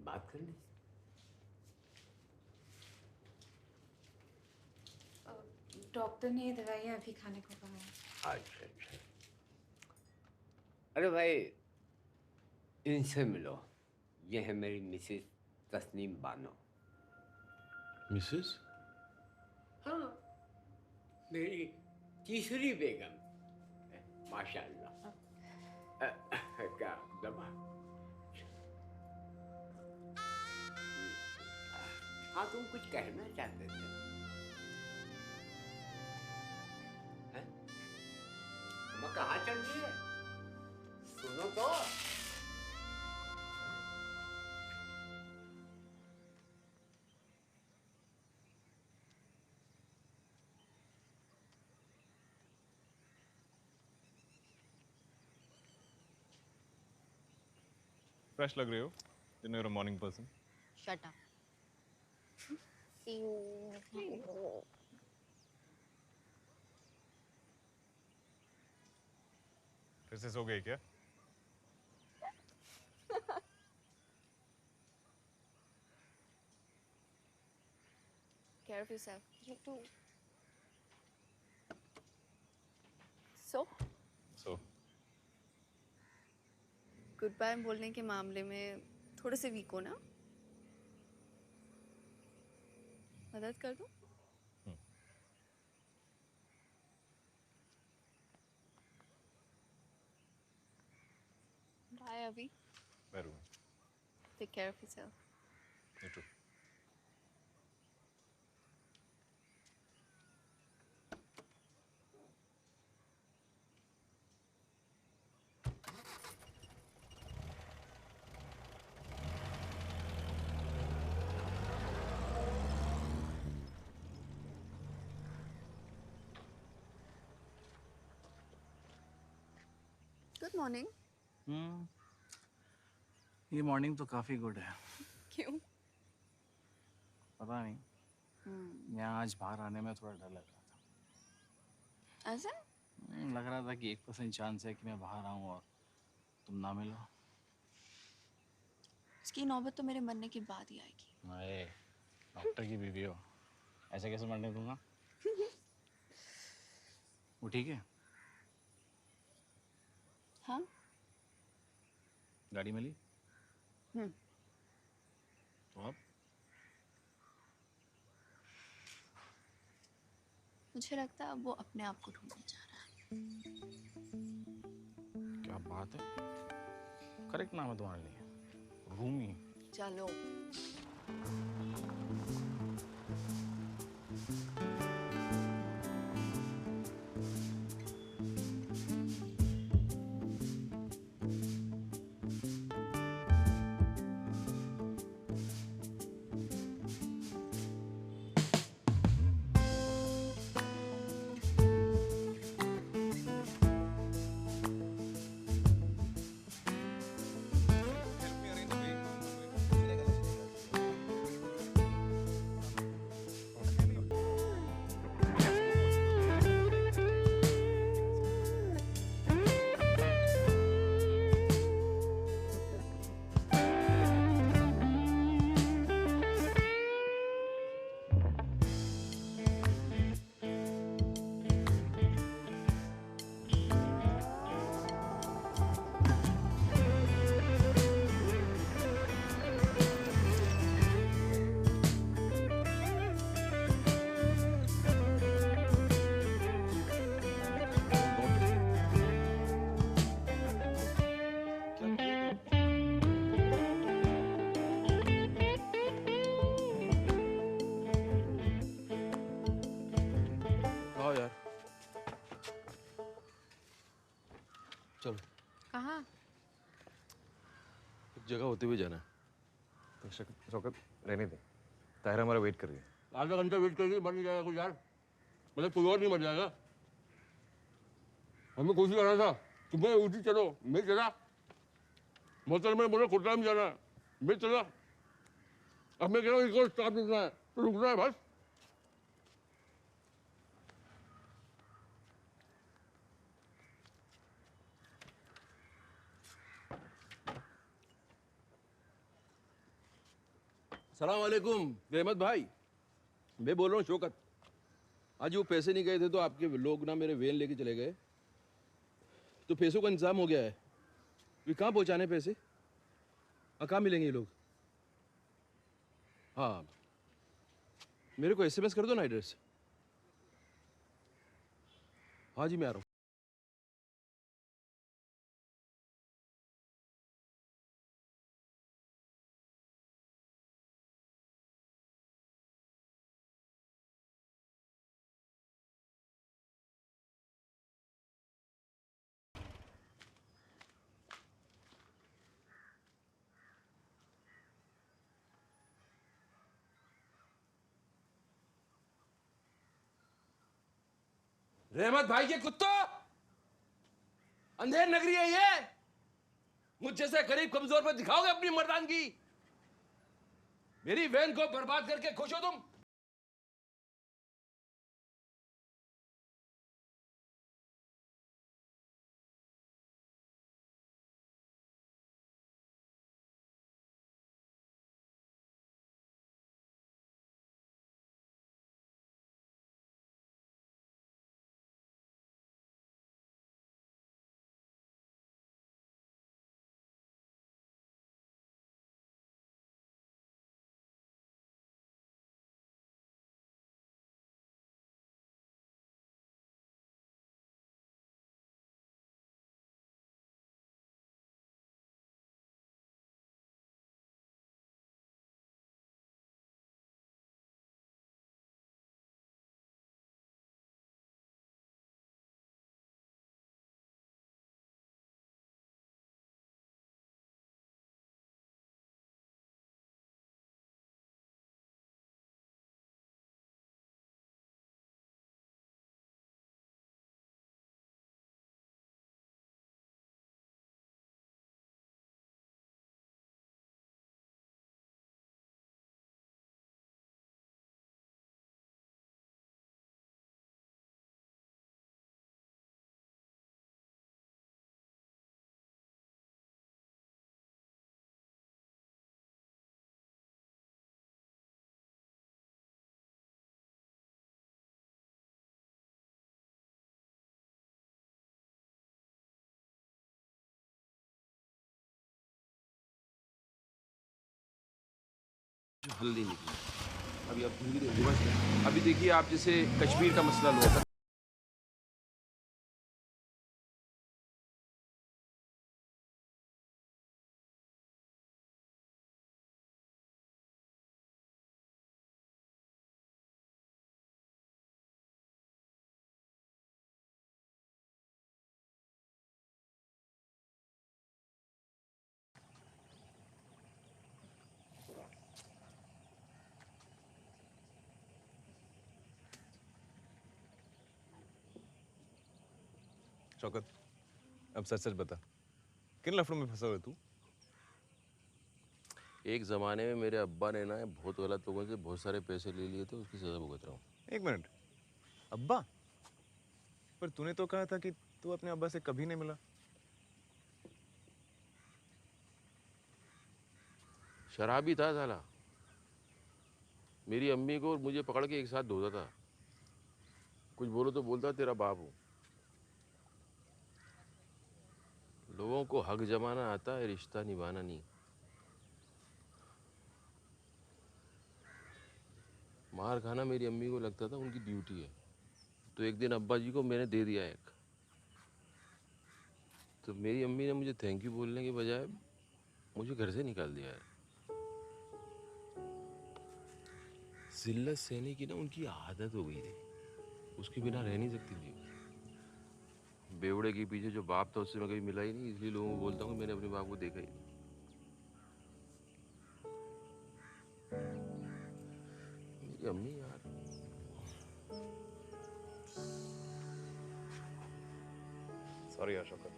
बात करनी?
डॉक्टर ने ये दवाइयाँ अभी खाने को कहा है।
अच्छा अच्छा। अरे भाई, इनसे मिलो। ये है मेरी मिसेस तस्नीम बानो।
मिसेस?
हाँ, मेरी तीसरी बेगम। माशाअल्लाह। क्या दबा। हाँ, तुम कुछ कहना चाहते थे? हैं? तुम कहाँ चल दिए? सुनो तो।
फ्रेश लग रहे हो। You know you're a morning person.
Shut up.
फिर से सो गई क्या?
Care of yourself. You too. So?
So.
Good bye बोलने के मामले में थोड़े से वीक हो ना? मदद कर दूं? बाय अभी।
Beru.
Take care of yourself.
You too.
Good morning.
ये मॉर्निंग तो काफ़ी गुड है।
क्यों?
पता नहीं, यहाँ आज बाहर आने में थोड़ा डर लग रहा था।
ऐसा?
लग रहा था कि 1% चांस है कि मैं बाहर आऊँ और तुम ना मिलो।
इसकी नौबत तो मेरे मरने के बाद ही आएगी।
अरे, डॉक्टर की बीवी हो, ऐसे कैसे मरने दूंगा? वो ठीक है?
हाँ?
गाड़ी मिली? तो अब?
मुझे लगता है अब वो अपने आप को ढूंढने जा रहा है।
क्या बात है, करेक्ट नाम है तुम्हारे लिए, रूमी।
चलो।
आओ यार, चलो
कहाँ?
एक जगह होते हुए जाना है।
तो शौकत रहने दे, ताहिरा हमारा वेट कर रही है।
आधा घंटा वेट करके मर नहीं जाएगा कुछ यार, मतलब कोई और नहीं मर जाएगा। हमें कोशिश करना था, तुम्हें उठी चलो, मैं चला मोटर में बोला कोटला में जाना है, मैं चला। अब मैं कह रहा हूँ इसको स्टॉप रुकना है तो रुकना है बस। सलाम वालेकुम रहमत भाई, मैं बोल रहा हूँ शौकत। आज वो पैसे नहीं गए थे तो आपके लोग ना मेरे वैन लेके चले गए, तो पैसों का इंतजाम हो गया है। ये कहाँ पहुँचाने पैसे? हाँ, कहाँ मिलेंगे ये लोग? हाँ, मेरे को एसएमएस कर दो ना एड्रेस। हाँ जी, मैं आ रहा हूँ। रहमत भाई के कुत्तों, अंधेर नगरी है ये। मुझ जैसे गरीब कमजोर पर दिखाओगे अपनी मर्दानगी? मेरी वैन को बर्बाद करके खुश हो तुम? हल नहीं निकला। अभी अब धीरे धीरे रिवर्स में। अभी देखिए आप जैसे कश्मीर का मसला लो,
शौकत, अब सच सच बता, किन लफड़ों में फंसा हुआ है तू?
एक ज़माने में मेरे अब्बा ने ना बहुत गलत लोगों से बहुत सारे पैसे ले लिए थे, उसकी सज़ा भुगत रहा हूँ।
एक मिनट, अब्बा? पर तूने तो कहा था कि तू अपने अब्बा से कभी नहीं मिला।
शराबी था साला, मेरी अम्मी को और मुझे पकड़ के एक साथ धोता था। कुछ बोलो तो बोलता तेरा बाप हूँ। लोगों को हक जमाना आता है, रिश्ता निभाना नहीं। मार खाना मेरी अम्मी को लगता था उनकी ड्यूटी है, तो एक दिन अब्बा जी को मैंने दे दिया एक। तो मेरी अम्मी ने मुझे थैंक यू बोलने के बजाय मुझे घर से निकाल दिया है। जिल्लत सहने की ना उनकी आदत हो गई थी, उसके बिना रह नहीं सकती थी। बेवड़े के पीछे जो बाप था उससे मैं कभी मिला ही नहीं, इसलिए लोगों को बोलता हूँ मैंने अपने बाप को देखा ही नहीं। मेरी अम्मी यार,
सॉरी यार शौकत।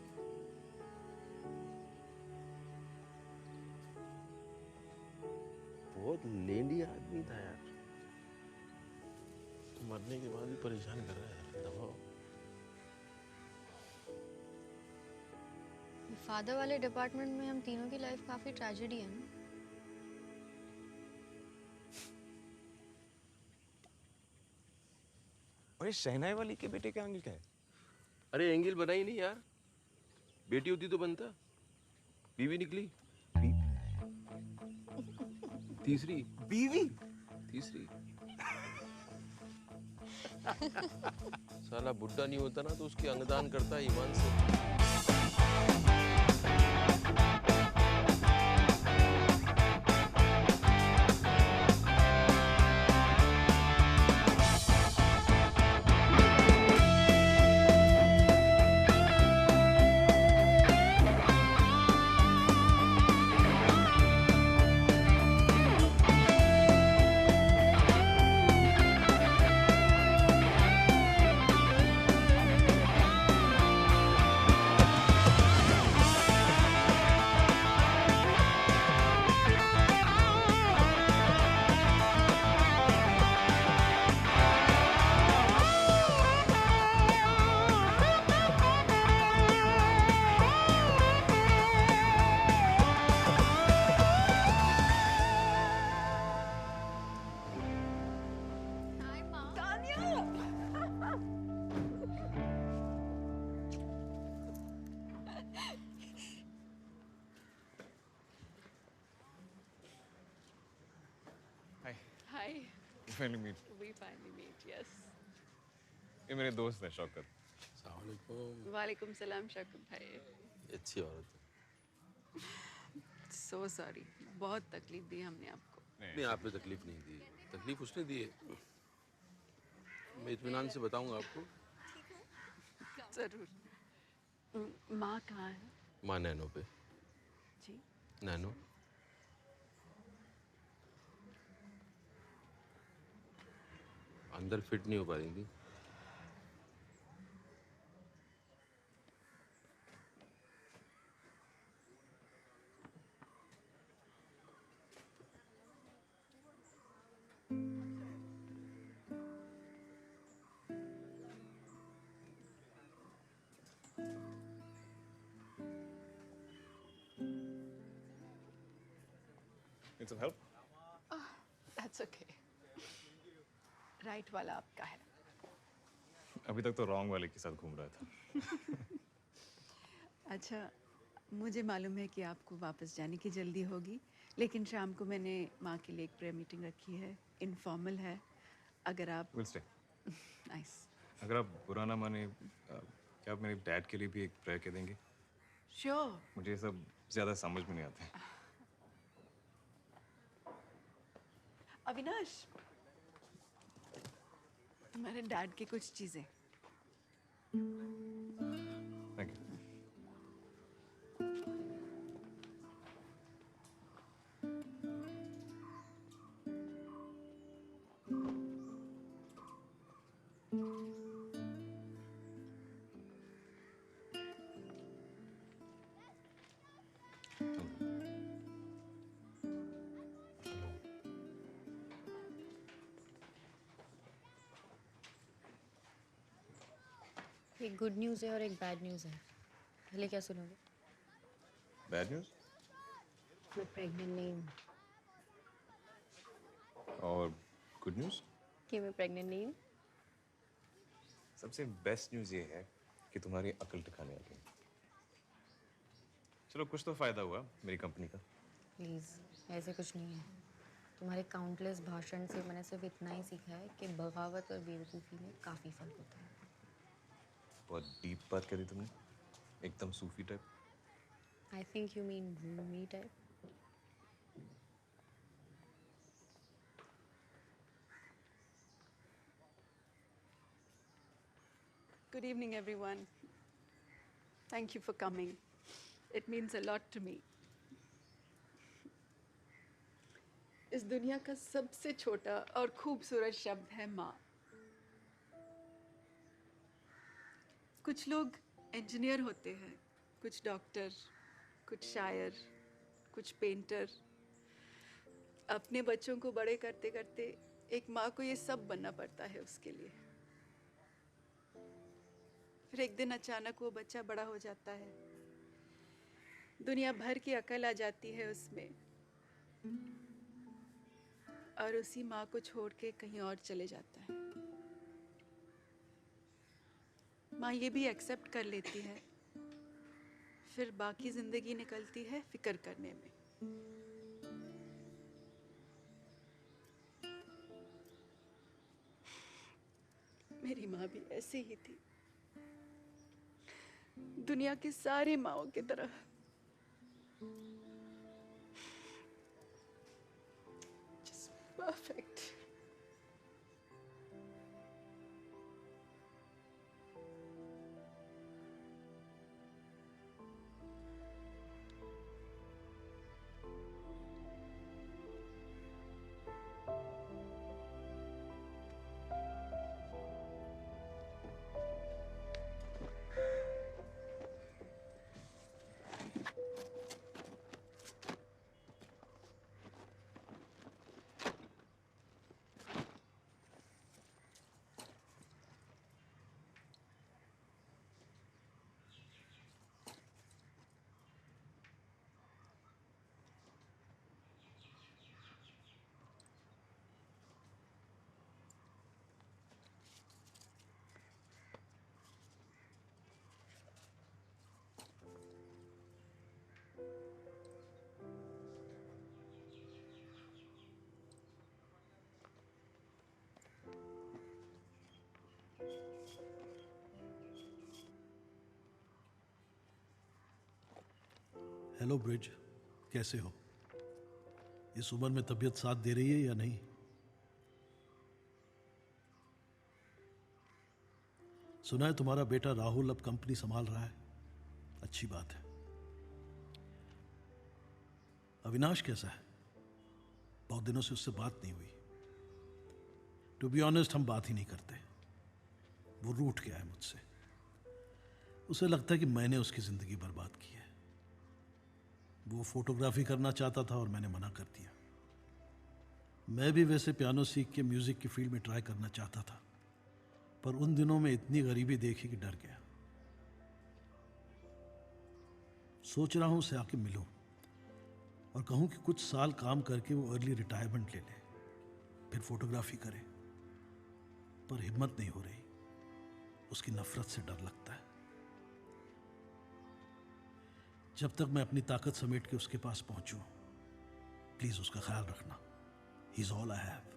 बहुत लेंडी आदमी था यार, मरने के बाद भी परेशान कर रहा है। दबाओ।
फादर वाले डिपार्टमेंट में हम तीनों की लाइफ काफी ट्रेजेडी है ना।
और ये शहनाई वाली के बेटे का एंगल क्या है?
अरे एंगल बना ही नहीं यार, बेटी होती तो बनता। बीवी निकली। तीसरी
बीवी,
तीसरी। साला बुड्ढा नहीं होता ना तो उसकी अंगदान करता है ईमान से।
Hi.
Finally meet.
We finally meet, yes.
ये मेरे दोस्त हैं शौकत।
वालेकुम सलाम शौकत भाई।
अच्छी औरत है।
So sorry, बहुत तकलीफ दी हमने आपको।
नहीं आपने तकलीफ नहीं दी, तकलीफ उसने दी है। मैं इत्मीनान से बताऊंगा आपको।
जरूर। माँ कहाँ है?
माँ नैनो पे।
जी।
नैनो। अंदर फिट नहीं हो पा रही थी।
Need some help?
That's okay. Right वाला आपका है।
अभी तक तो रॉन्ग वाले के साथ घूम रहा था।
अच्छा, मुझे मालूम है कि आपको वापस जाने की जल्दी होगी, लेकिन शाम को मैंने माँ के लिए एक प्रेयर मीटिंग रखी है, इनफॉर्मल है। अगर आप
विल स्टे।
नाइस।
अगर आप बुरा ना माने, क्या आप मेरे डैड के लिए भी एक प्रेयर कह देंगे?
श्योर।
मुझे ये सब ज़्यादा समझ में नहीं आते।
अविनाश, मेरे डैड की कुछ चीजें।
Thank you.
एक गुड न्यूज़ है और एक बैड न्यूज़ है। पहले क्या सुनोगे?
Bad news?
मैं प्रेग्नेंट नहीं हूँ।
और गुड न्यूज़?
कि मैं प्रेग्नेंट नहीं हूँ।
सबसे बेस्ट न्यूज़ ये है कि तुम्हारी अकल ठिकाने आ गई। चलो कुछ तो फायदा हुआ मेरी कंपनी का।
प्लीज़, ऐसे कुछ नहीं है। तुम्हारे काउंटलेस भाषण से मैंने सिर्फ इतना ही सीखा है कि बगावत और बेवकूफ़ी में काफ़ी फ़र्क होता है।
बहुत डीप बात करी तुमने, एकदम Sufi type.
I think you mean Rumi type.
Good evening, everyone. Thank you for coming. It means a lot to me. इस दुनिया का सबसे छोटा और खूबसूरत शब्द है माँ। कुछ लोग इंजीनियर होते हैं, कुछ डॉक्टर, कुछ शायर, कुछ पेंटर। अपने बच्चों को बड़े करते करते एक माँ को ये सब बनना पड़ता है उसके लिए। फिर एक दिन अचानक वो बच्चा बड़ा हो जाता है, दुनिया भर की अकल आ जाती है उसमें, और उसी माँ को छोड़ के कहीं और चले जाता है। माँ ये भी एक्सेप्ट कर लेती है, फिर बाकी जिंदगी निकलती है फिक्र करने में। मेरी माँ भी ऐसे ही थी, दुनिया की सारी माँओं की तरह। Just perfect.
हेलो ब्रिज, कैसे हो? इस उम्र में तबीयत साथ दे रही है या नहीं? सुना है तुम्हारा बेटा राहुल अब कंपनी संभाल रहा है। अच्छी बात है। अविनाश कैसा है? बहुत दिनों से उससे बात नहीं हुई। टू बी ऑनेस्ट, हम बात ही नहीं करते। वो रूठ गया है मुझसे। उसे लगता है कि मैंने उसकी जिंदगी बर्बाद की है। वो फोटोग्राफी करना चाहता था और मैंने मना कर दिया। मैं भी वैसे पियानो सीख के म्यूजिक की फील्ड में ट्राई करना चाहता था, पर उन दिनों में इतनी गरीबी देखी कि डर गया। सोच रहा हूं उसे आके मिलूं और कहूं कि कुछ साल काम करके वो अर्ली रिटायरमेंट ले ले, फिर फोटोग्राफी करे। पर हिम्मत नहीं हो रही। उसकी नफरत से डर लगता है। जब तक मैं अपनी ताकत समेट के उसके पास पहुंचूं, प्लीज उसका ख्याल रखना। He is all I have.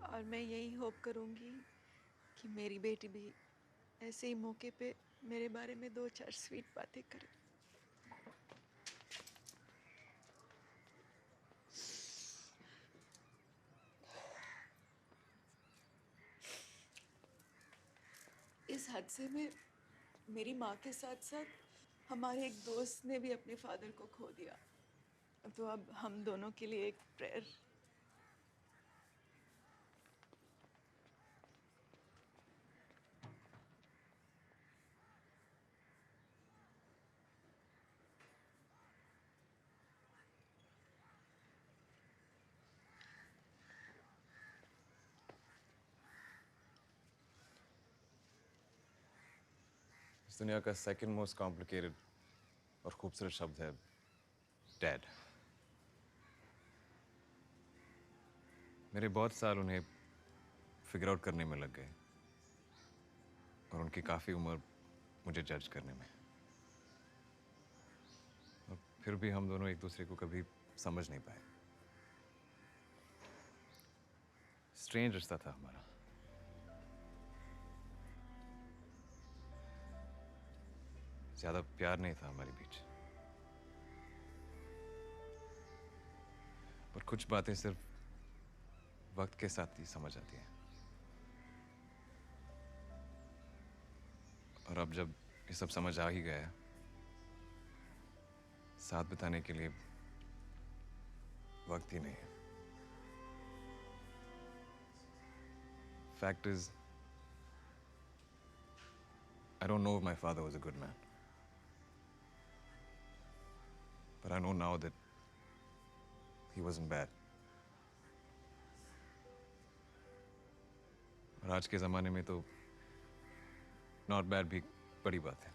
और मैं यही होप करूंगी कि मेरी बेटी भी ऐसे ही मौके पे मेरे बारे में 2-4 स्वीट बातें करे। इस हादसे में मेरी माँ के साथ साथ हमारे एक दोस्त ने भी अपने फादर को खो दिया। तो अब हम दोनों के लिए एक प्रेयर।
इस दुनिया का सेकंड मोस्ट कॉम्प्लिकेटेड और खूबसूरत शब्द है डैड। मेरे बहुत साल उन्हें फिगर आउट करने में लग गए और उनकी काफ़ी उम्र मुझे जज करने में। और फिर भी हम दोनों एक दूसरे को कभी समझ नहीं पाए। स्ट्रेंज रिश्ता था हमारा। ज्यादा प्यार नहीं था हमारे बीच, पर कुछ बातें सिर्फ वक्त के साथ ही समझ आती हैं। और अब जब ये सब समझ आ ही गया, साथ बिताने के लिए वक्त ही नहीं है। Fact is, I don't know if my father was a good man. But I know now that he wasn't bad. और आज के ज़माने में तो not bad भी बड़ी बात है।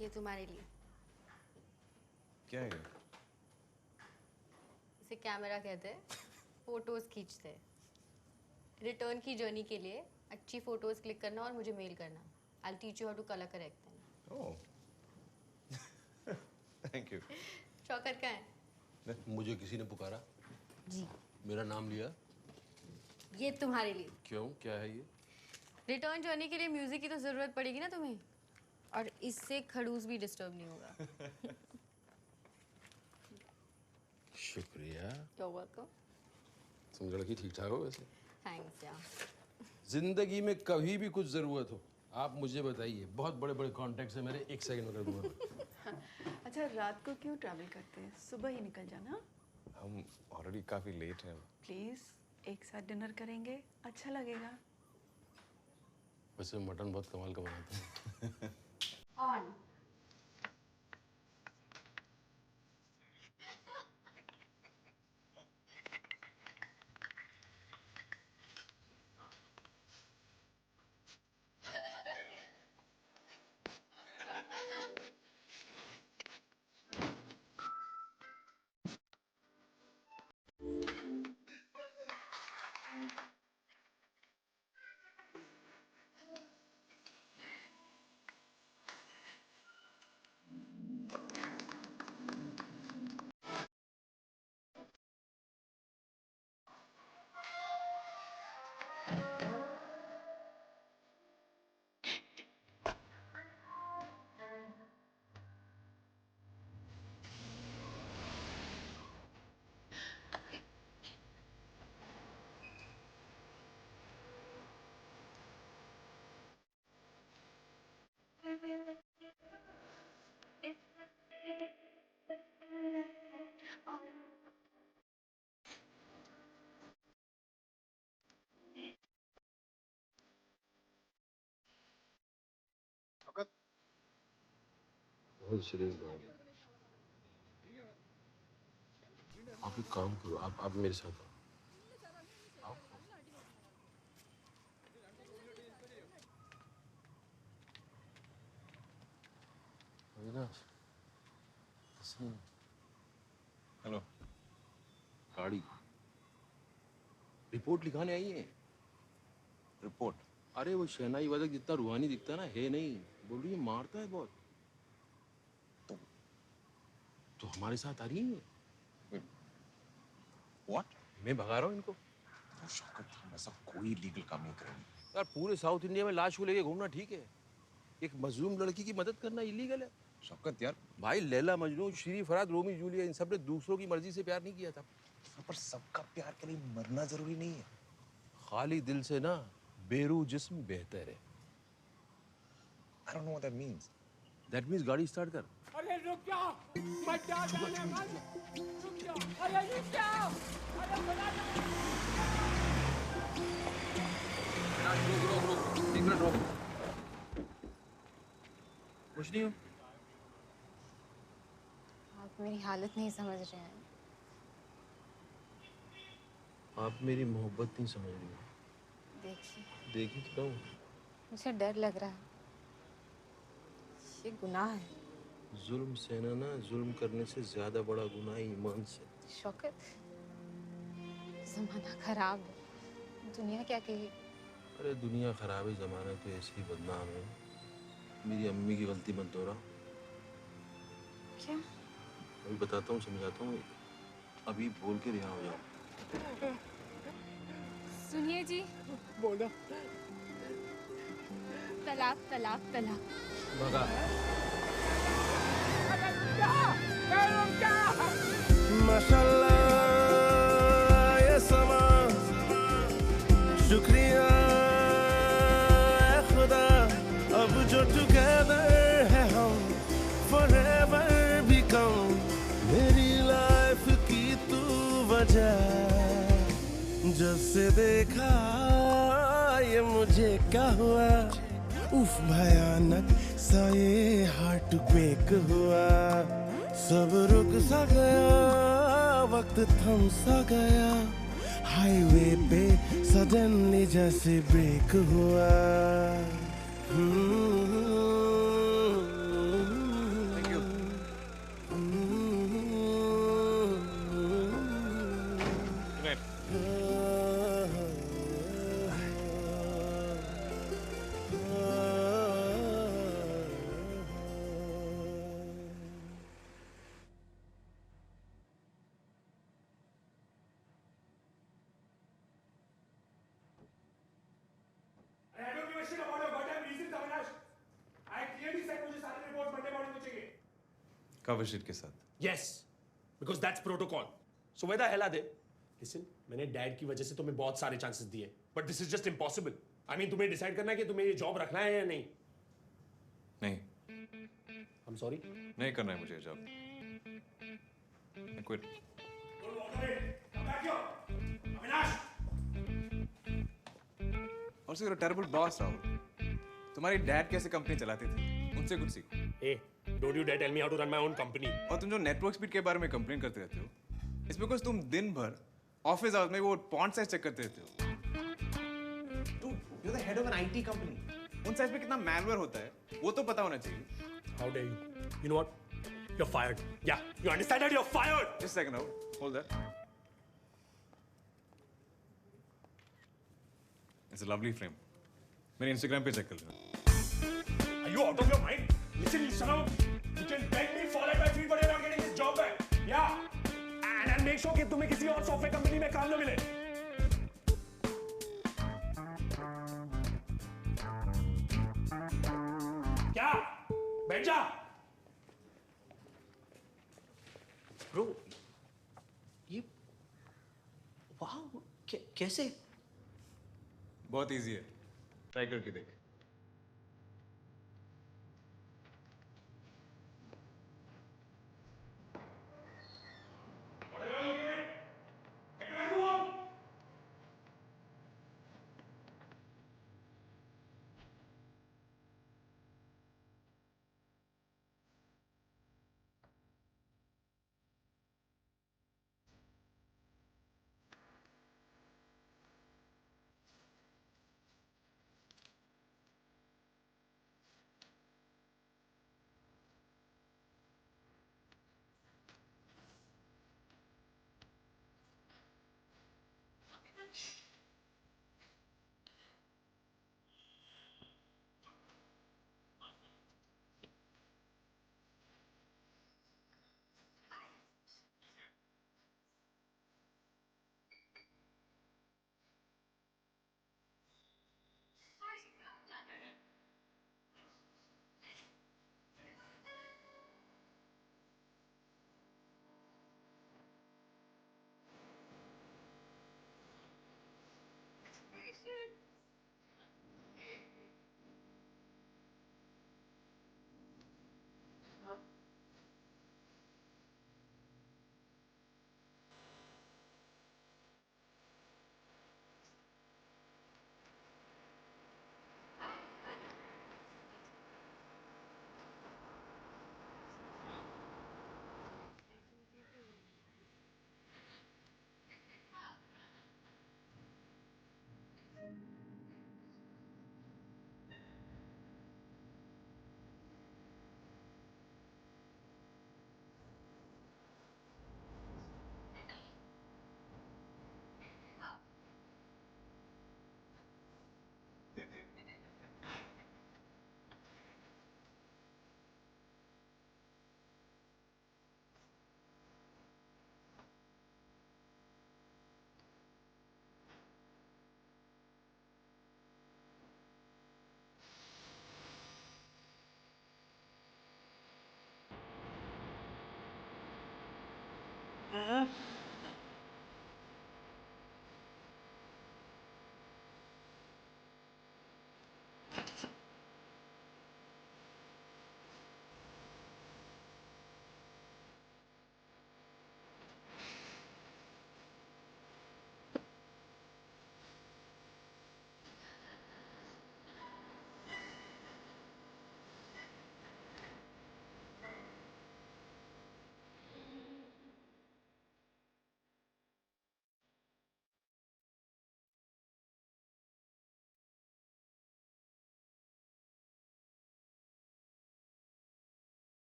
ये तुम्हारे लिए।
क्या है ये?
इसे कैमरा कहते हैं। फोटोज खींचते हैं। रिटर्न की जर्नी के लिए अच्छी फोटोज क्लिक करना और मुझे मेल करना। I'll teach you how to color correct them.
Oh. Thank you.
Shaukat कहाँ है?
मुझे किसी ने पुकारा?
जी।
मेरा नाम लिया?
ये तुम्हारे लिए।
क्यों? क्या है ये?
रिटर्न जर्नी के लिए म्यूजिक की तो जरूरत पड़ेगी ना तुम्हें, और इससे खड़ूस भी डिस्टर्ब नहीं होगा।
शुक्रिया।
You're welcome.
तुम लड़की ठीक ठाक हो वैसे?
Thanks यार।
जिंदगी में कभी भी कुछ जरूरत हो आप मुझे बताइए। बहुत बड़े बड़े कॉन्टैक्ट्स हैं मेरे, 1 सेकंड में कर दूंगा।
अच्छा, रात को क्यों ट्रैवल करते हैं? सुबह ही निकल जाना।
हम ऑलरेडी काफी लेट हैं।
प्लीज एक साथ डिनर करेंगे, अच्छा लगेगा।
वैसे मटन बहुत कमाल का बनाते हैं।
On.
बहुत सीरियस बात है। आप एक काम करो, आप मेरे साथ आओ। अविनाश,
हेलो।
गाड़ी रिपोर्ट लिखाने आई है।
रिपोर्ट?
अरे वो शहनाई वादक जितना रूहानी दिखता है ना, है नहीं। बोल रही है मारता है बहुत। तो हमारे साथ आ रही है।
What?
मैं भगा रहा हूँ इनको।
तो शौकत, हम ऐसा कोई लीगल काम नहीं करेंगे।
यार पूरे साउथ इंडिया में लाश को लेके घूमना ठीक है, एक मजलूम लड़की की मदद करना इलीगल है।
शौकत यार,
भाई लैला मजनू, श्री फरहाद, रोमी जूलिया, इन सब ने दूसरों की मर्जी से प्यार नहीं किया था।
पर सबका प्यार के लिए मरना जरूरी नहीं है।
खाली दिल से ना बेरू जिस्म बेहतर है।
I don't know what that means.
That means गाड़ी स्टार्ट कर।
अरे रुक जाओ, मत जाओ, जाने मत। रुक जाओ, अरे रुक जाओ, अरे बना दो।
रुक, एक मिनट रुक। कुछ नहीं हो।
आप मेरी हालत नहीं समझ रहे हैं।
आप मेरी मोहब्बत नहीं समझ रही हो।
देखिए,
देखी तो कहूँ।
मुझे डर लग रहा है। ये गुनाह है।
जुल्म सहना ना जुल्म करने से ज्यादा बड़ा गुनाह ईमान से।
शौकत, जमाना खराब है। दुनिया क्या कहेगी?
अरे दुनिया खराब है, जमाना तो ऐसे ही बदनाम है। मेरी अम्मी की गलती मत दोहरा।
क्या?
अभी बताता हूँ, समझाता हूँ। अभी बोल के रिहा हो जाओ।
सुनिए जी।
बोलो।
तलाक तलाक तलाक।
भगा।
माशाल्लाह ये समा, शुक्रिया ऐ खुदा, अब जो टुगेदर है हम forever भी कम। मेरी लाइफ की तू वजह, जब से देखा ये मुझे क्या हुआ, उफ भयानक सा ये हार्ट ब्रेक हुआ। सब रुक सा गया, वक्त थम सा गया, हाईवे पे सडनली जैसे ब्रेक हुआ।
कवर शीट के साथ।
Yes, because that's protocol. So where the hell are they? Listen, मैंने डैड की वजह से तुम्हें बहुत सारे चांसेस दिए, but this is just impossible. I mean, तुम्हें डिसाइड करना है कि तुम्हें ये जॉब रखना है या नहीं।
नहीं।
I'm sorry.
नहीं करना है मुझे ये job. I quit. Also, you're a terrible boss, Rahul. तुम्हारी डैड कैसे कंपनी चलाते थे, उनसे कुछ सीखो।
Hey, don't you dare tell me how to run my own company.
और तुम जो नेटवर्क स्पीड के बारे में कंप्लेन करते रहते हो, इट्स बिकॉज तुम दिन भर ऑफिस आवर्स में वो पॉन्ट साइज चेक करते रहते हो। You're the head of an IT company. उन साइज पे कितना मैनवर होता है, वो तो पता होना चाहिए।
How dare you? You know what? You're fired. Yeah, you understand that? You're fired.
Just a second, Rahul. Hold that. It's a lovely frame. मेरे Instagram पे चेक कर लेना।
Are you out of your mind? Listen, Sharaf, you can beg me, fall at my feet, but you're not getting this job back. Yeah. And I'll make sure कि तुम्हें किसी और software company में काम न मिले। क्या? बैठ जा।
Bro, ये वाह, कैसे?
बहुत इजी है, ट्राई करके देख।
Uh-uh.